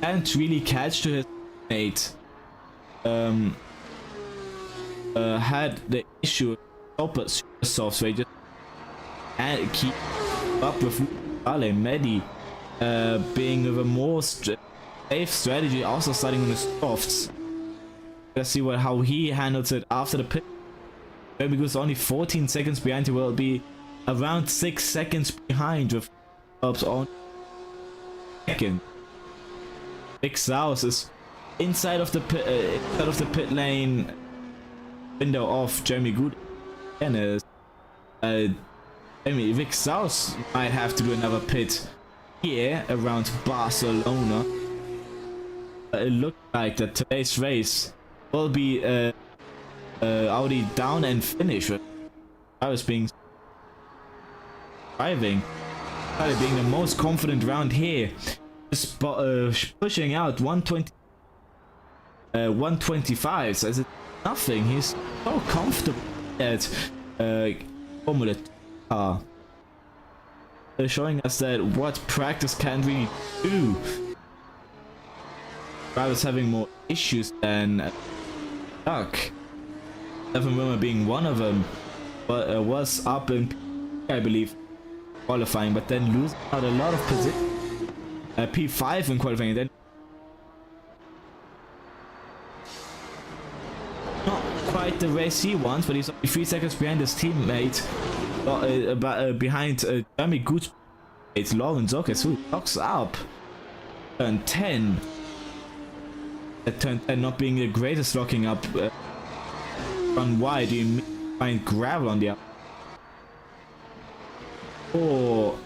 and really catch to his mate. Had the issue super soft, so he just and keep up with Ale Medi being with a more safe strategy, also starting on the softs. Let's see how he handles it after the pit. Because only 14 seconds behind, he will be around 6 seconds behind with Phelps on second. Big South is inside of the pit lane window of Jeremy Good. And Vic South might have to do another pit here around Barcelona. It looked like that today's race will be Audi down and finish with Travis being driving, probably being the most confident round here, just pushing out 125. So it's nothing. He's so comfortable at Formula 2 car. They're showing us that what practice can we do. Drivers having more issues than luck. Stefan Wilmer being one of them, but was up in I believe qualifying, but then losing out a lot of position. P5 in qualifying, then not quite the race he wants, but he's only 3 seconds behind his teammate, behind Jeremy Good's teammate Lauren Zokes, who locks up turn 10. Turn 10 not being the greatest locking up. Run wide, you find gravel on the up. Oh,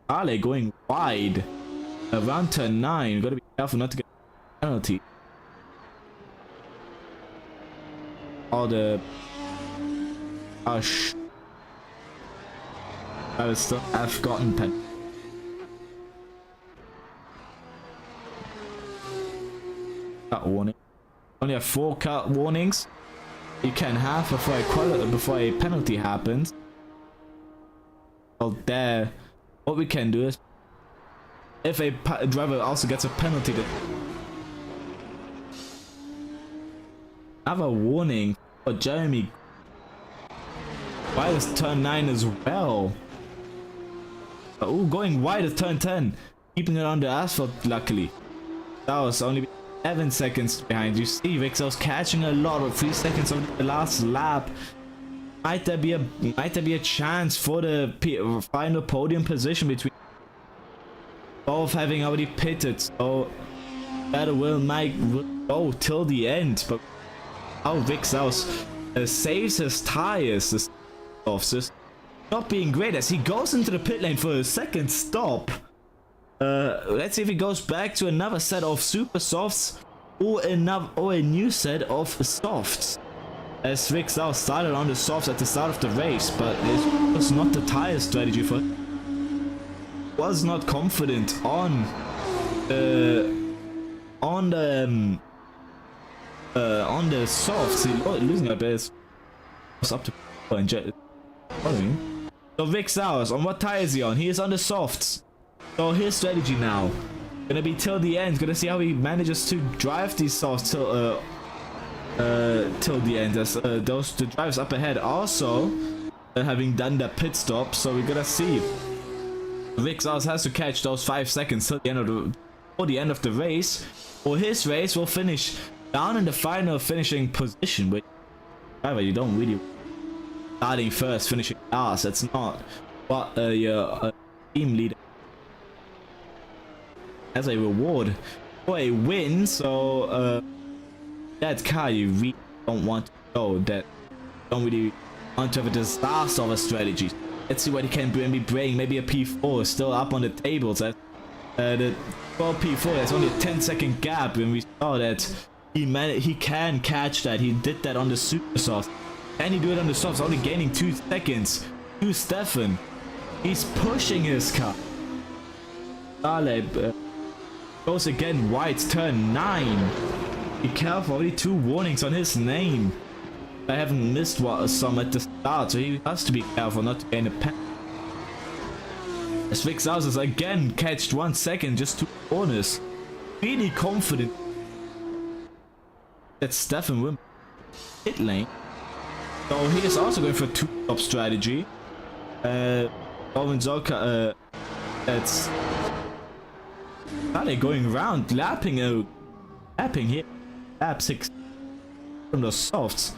Ale going wide around turn 9. You gotta be careful not to get a penalty. All the I still have gotten pen. cut warning. Only have 4 cut warnings you can have before a penalty happens. Well, there, what we can do is, if a driver also gets a penalty, another warning for Jeremy. Wide is turn 9 as well. Oh, going wide is turn 10, keeping it on the asphalt. Luckily, that was only 11 seconds behind. You see, Vixel's catching a lot of 3 seconds on the last lap. Might there be a chance for the final podium position between both having already pitted? So that will go till the end. But how Vixel saves his tires, this officer not being great as he goes into the pit lane for a second stop. Let's see if he goes back to another set of super softs or a new set of softs. As Vixel started on the softs at the start of the race, but it was not the tire strategy for him. Was not confident on the softs. He losing a bit. Was up to following. So Vixel, on what tire is he on? He is on the softs. So his strategy now gonna be till the end. Gonna see how he manages to drive these softs till the end, as the drivers up ahead also having done their pit stop. So we're gonna see Vixel has to catch those 5 seconds till the end of the race, or his race will finish down in the final finishing position. But however, you don't really starting first, finishing last. That's not what your team leader as a reward for a win. So that car you really don't want to go, that don't really want to have a disaster of a strategy. Let's see what he can bring. Maybe a P4 still up on the tables. The P4, there's only a 10-second gap, and we saw that he can catch that. He did that on the super soft. Can he do it on the softs? Only gaining 2 seconds to Stefan. He's pushing his car. Taleb goes again, wide, turn 9. Be careful, already 2 warnings on his name. I haven't missed some at the start, so he has to be careful not to gain a pen. As Vixel is again catched 1 second, just 2 corners. Really confident that Stefan will pit lane. So he is also going for a 2-stop strategy. Zoka, that's going around, lapping here. Lap 6 from the softs.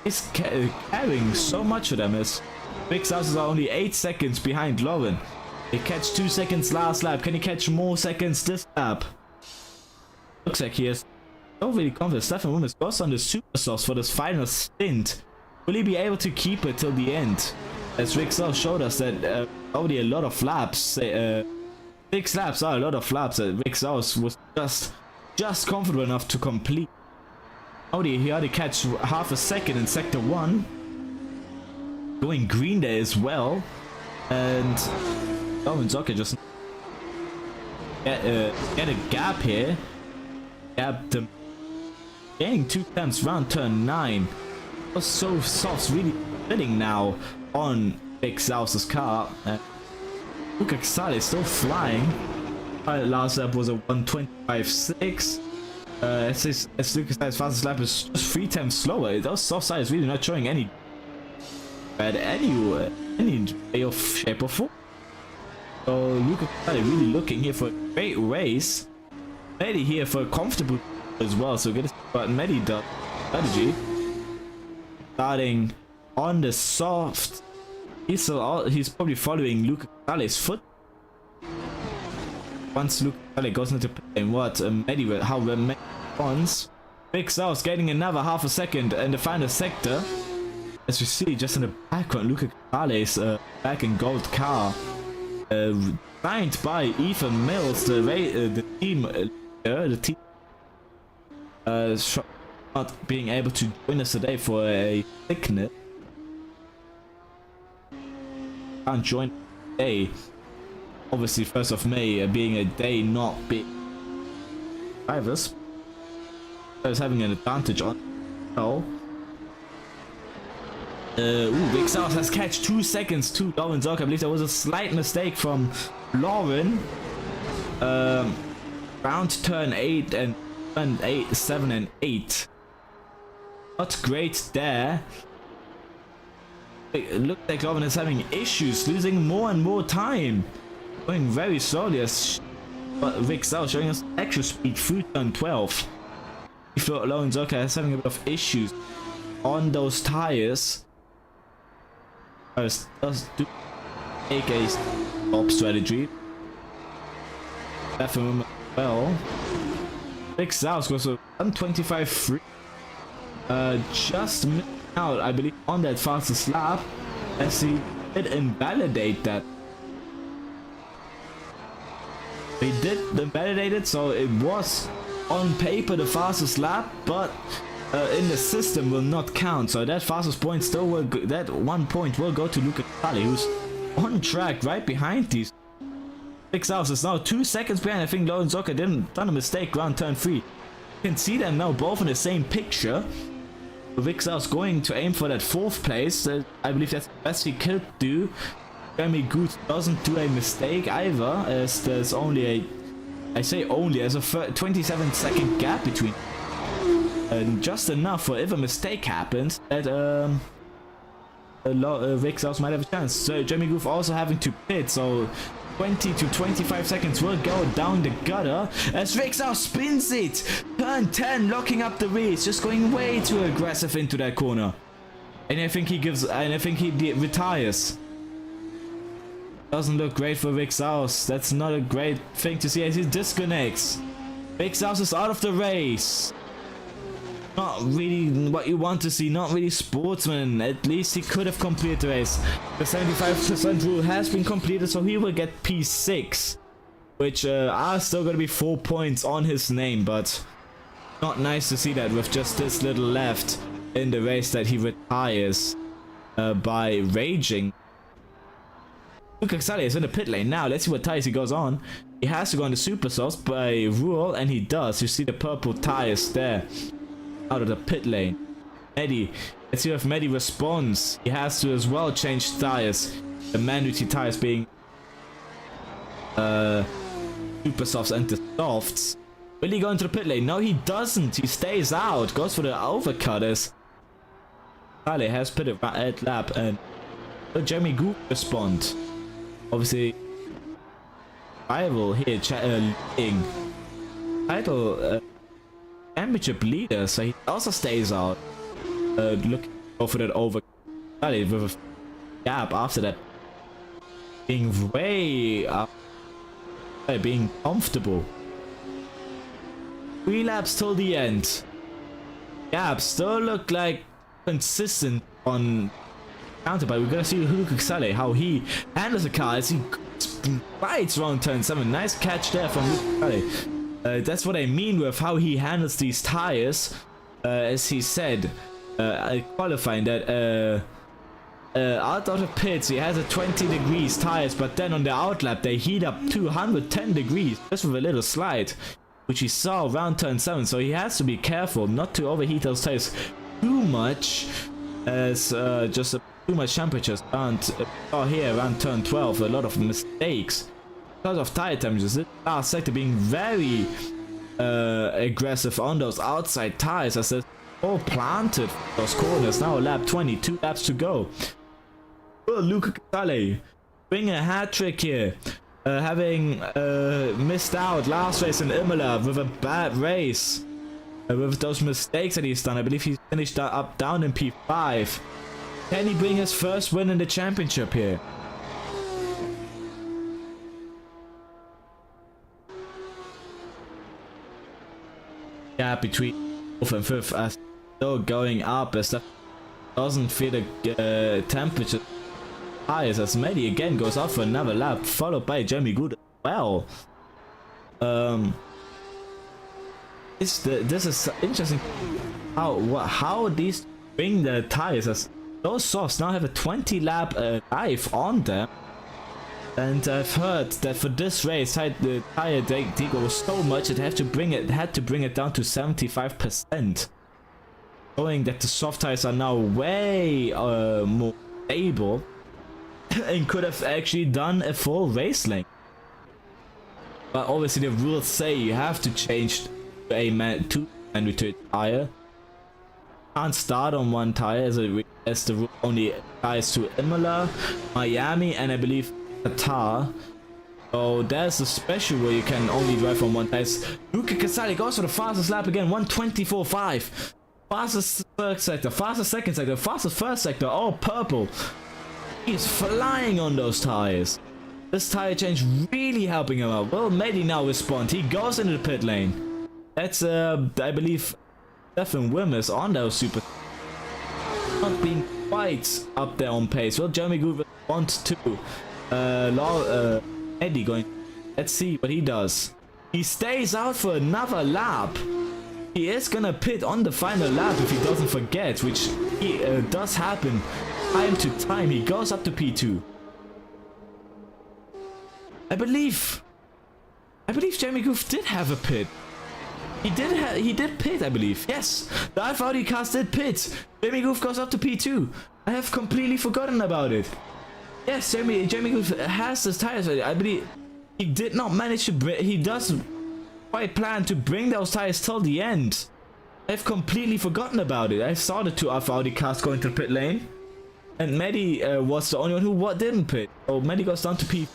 He's carrying so much of them, as Vixel is only 8 seconds behind Lauren. He catch 2 seconds last lap. Can he catch more seconds this lap? Looks like he is so really confident. Stefan Wimmes goes on the super softs for this final stint. Will he be able to keep it till the end? As Vixel showed us that already a lot of laps, 6 laps are a lot of laps that Vixel was just comfortable enough to complete. He already catch half a second in sector 1. Going green there as well. And Zoka just get a gap here. Gap them. Gaining 2 times round turn 9. So softs really fitting now on Vixel's car. Luca Casale still flying. Last lap was a 1:25.6. As Lucas' fastest lap is just 3 times slower. Those soft sides really not showing any way of shape or form. So Lucas really looking here for a great race. Medi here for a comfortable as well. So good, but Medi does strategy. Starting on the soft, he's probably following Lucas Casale's foot. Once Lucas Casale goes into play, how Medi responds. Vixel getting another half a second in the final sector. As you see, just in the background, Lucas Casale's black and gold car, signed by Ethan Mills, the team not being able to join us today for a sickness. Can't join today. Obviously, 1st of May being a day not big drivers. is having an advantage on. Oh. Big South has catch 2 seconds to Lauren Zorc. I believe there was a slight mistake from Lauren. Round turn 8 and turn 8, 7 and 8. Not great there. It looks like Lauren is having issues, losing more and more time. Going very slowly as Rick South showing us extra speed through turn 12. I feel Lauren Zorc is having a bit of issues on those tires. Does do take a stop strategy. Definitely well. Big South goes to 125.3. Just missed out, I believe, on that fastest lap as he did invalidate that. He did invalidate it, so it was on paper the fastest lap, but in the system will not count, so that fastest point still will go, that 1 point will go to Luca Vitali, who's on track right behind these. Big South is now 2 seconds behind. I think Lauren Zorc done a mistake around turn 3. You can see them now both in the same picture. Vic South going to aim for that 4th place. I believe that's the best he could do. Jeremy Good doesn't do a mistake either, as there's only a, I say only, as a 27-second gap between. And just enough for if a mistake happens that Vic South might have a chance. So Jeremy Goof also having to pit, so 20 to 25 seconds will go down the gutter as Vic South spins it. Turn 10, locking up the race, just going way too aggressive into that corner. And I think he retires. Doesn't look great for Vic South. That's not a great thing to see as he disconnects. Vic South is out of the race. Not really what you want to see, not really sportsman. At least he could have completed the race. The 75% rule has been completed, so he will get P6, which are still going to be 4 points on his name, but not nice to see that with just this little left in the race that he retires by raging. Luca Xali is in the pit lane now. Let's see what tires he goes on. He has to go on the super sauce by rule, and he does. You see the purple tires there out of the pit lane. Mehdi, let's see if Mehdi responds. He has to as well change tires. The manuity tires being super softs and the softs. Will he go into the pit lane? No, he doesn't. He stays out. Goes for the overcutters. Kale has pitted at lap, and Jeremy Goop respond. Obviously, rival here leading title championship leader, so he also stays out. Looking for that over with a gap after that, being way up, being comfortable. 3 laps till the end. Gaps still look like consistent on counter, but we're gonna see Luca Sale how he handles the car as he slides around turn 7. Nice catch there from Luca Sale. That's what I mean with how he handles these tires. As he said, qualifying that out of the pits he has a 20 degrees tires, but then on the outlap they heat up to 110 degrees just with a little slide, which he saw around turn 7. So he has to be careful not to overheat those tires too much, as just too much temperatures. And here around turn 12 a lot of mistakes because of tire temperatures. This last sector being very aggressive on those outside tires as they're all planted those corners. Now lap 20, 2 laps to go. Will Luca Casale bring a hat trick here, having missed out last race in Imola with a bad race, with those mistakes that he's done. I believe he's finished down in P5. Can he bring his first win in the championship here? Gap between 4th and 5th as still going up as that doesn't feel the temperature highs as Mehdi again goes out for another lap, followed by Jeremy Good as well. This is interesting how these bring the tires as those softs now have a 20 lap life on them. And I've heard that for this race, the tire dego was so much it had to bring it down to 75%, showing that the soft tires are now way more stable and could have actually done a full race length. But obviously the rules say you have to change to a manual tire. Can't start on one tire as the rule only applies to Imola, Miami, and I believe Qatar. So there's a special where you can only drive on one tire. Luca Casale goes for the fastest lap again, 1:24.5. Fastest third sector, fastest second sector, fastest first sector, all purple. He's flying on those tires. This tire change really helping him out. Will Medi now respond? He goes into the pit lane. That's I believe Stefan Wimmer on those super. Not being quite up there on pace. Will Jeremy Good respond to Eddie going? Let's see what he does. He stays out for another lap. He is gonna pit on the final lap if he doesn't forget, which does happen time to time. He goes up to P2. I believe Jeremy Goof did have a pit. He did pit, I believe. Yes, the Alpha Audi cast did pit. Jeremy Goof goes up to P2. I have completely forgotten about it. Yes, Jeremy Goof has his tires. I believe he did not manage to bring. He does quite plan to bring those tires till the end. I've completely forgotten about it. I saw the two Alpha Audi cars going to the pit lane, and Medi was the only one who didn't pit. So Medi goes down to P.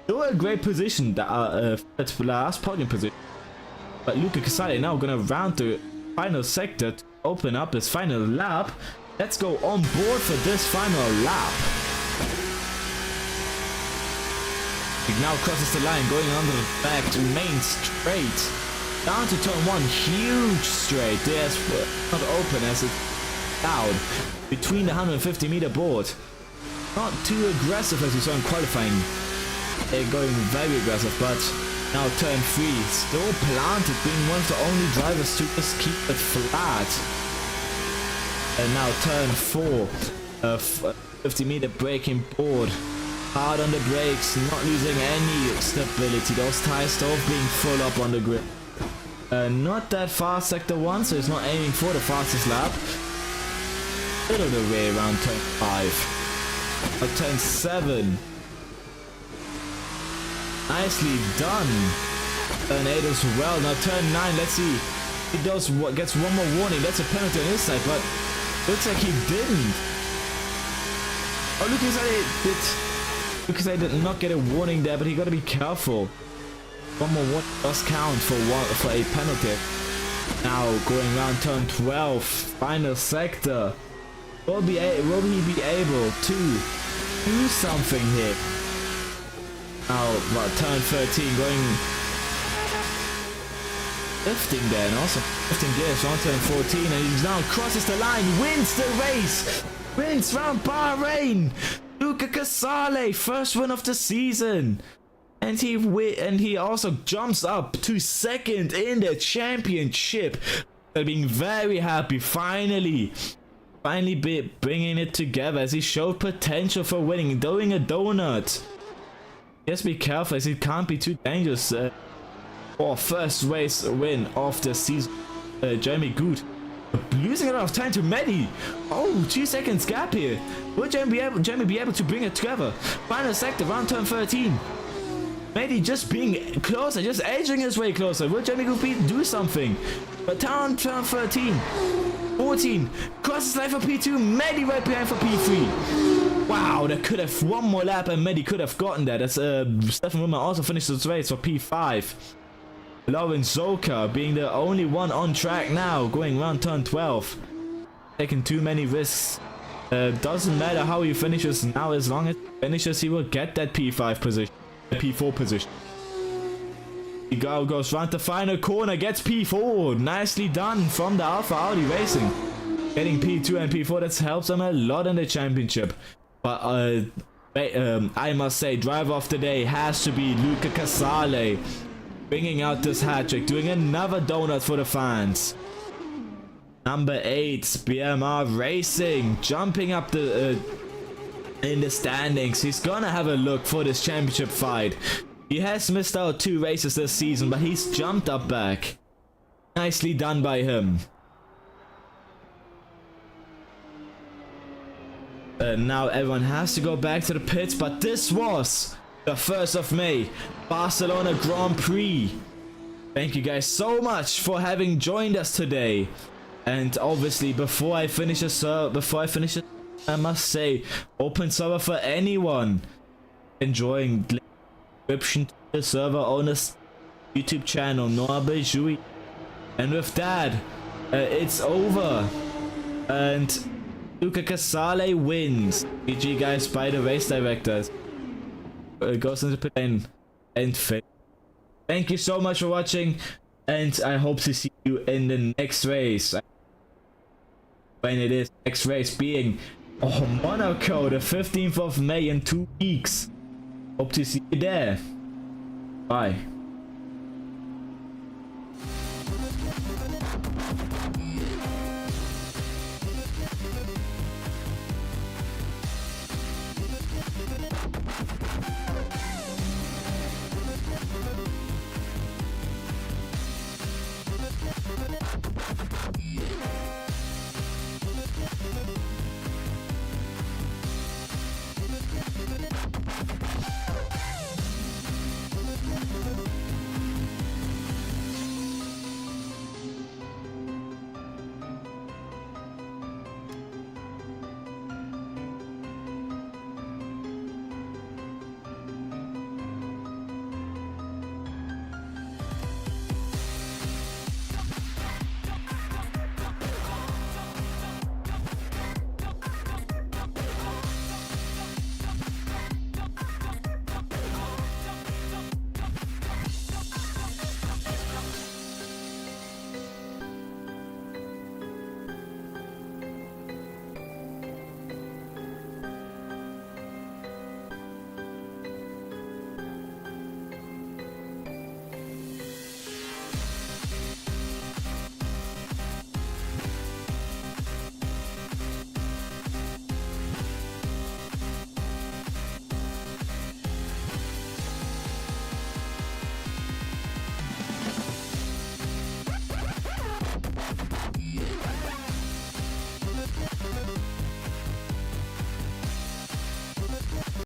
Still a great position, the last podium position. But Luca Casale now gonna round the final sector to open up his final lap. Let's go on board for this final lap. He now crosses the line, going under the back to main straight. Down to turn 1, huge straight. There's not open as it's down between the 150 meter board. Not too aggressive as we saw in qualifying. They're going very aggressive, but now turn 3, still planted, being one of the only drivers to just keep it flat. And now turn 4, 50 meter braking board. Hard on the brakes, not losing any stability. Those tires still being full up on the grid. Not that fast sector 1, so he's not aiming for the fastest lap. Bit of the way around turn 5. Now turn 7. Nicely done. Turn 8 as well. Now turn 9, let's see. He does what gets one more warning. That's a penalty on his side, but looks like he didn't. Oh, Lucas I did not get a warning there, but he got to be careful. One more warning does count for a penalty. Now going around turn 12, final sector. Will he be able to do something here? Now, turn 13, going lifting there, and also lifting gears on turn 14, and he now crosses the line, wins the race, wins round Bahrain. Luca Casale, first win of the season, and he also jumps up to second in the championship. They're being very happy, finally bringing it together as he showed potential for winning, doing a donut. Just be careful as it can't be too dangerous for first race win of the season. Jeremy Good losing a lot of time to Medi. Oh, 2 seconds gap here. Will Jeremy be able to bring it together? Final sector, round turn 13. Medi just being closer, just edging his way closer. Will Jeremy Good do something? But turn 13. 14. Crosses line for P2. Medi right behind for P3. Wow, that could have one more lap and Medi could have gotten that. That's Stefan Wimmer also finished his race for P5. Lawrence Zoka being the only one on track now, going around turn 12. Taking too many risks. Doesn't matter how he finishes now, as long as he finishes, he will get that P5 position, P4 position. He goes round the final corner, gets P4. Nicely done from the Alpha Audi Racing. Getting P2 and P4, that helps them a lot in the championship. But I must say, driver of the day has to be Luca Casale. Bringing out this hat-trick, doing another donut for the fans. Number 8, BMR Racing, jumping up the in the standings. He's gonna have a look for this championship fight. He has missed out 2 races this season, but he's jumped up back. Nicely done by him. Now everyone has to go back to the pits, but this was the 1st of May Barcelona Grand Prix. Thank you guys so much for having joined us today. And obviously, before I finish it, I must say, open server for anyone enjoying. Description to the server owner's YouTube channel, Noah Bejui. And with that, it's over. And Luca Casale wins. GG guys by the race directors. Goes into pit lane and fit. Thank you so much for watching, and I hope to see you in the next race. When it is next race being Monaco, the 15th of May in 2 weeks. Hope to see you there. Bye.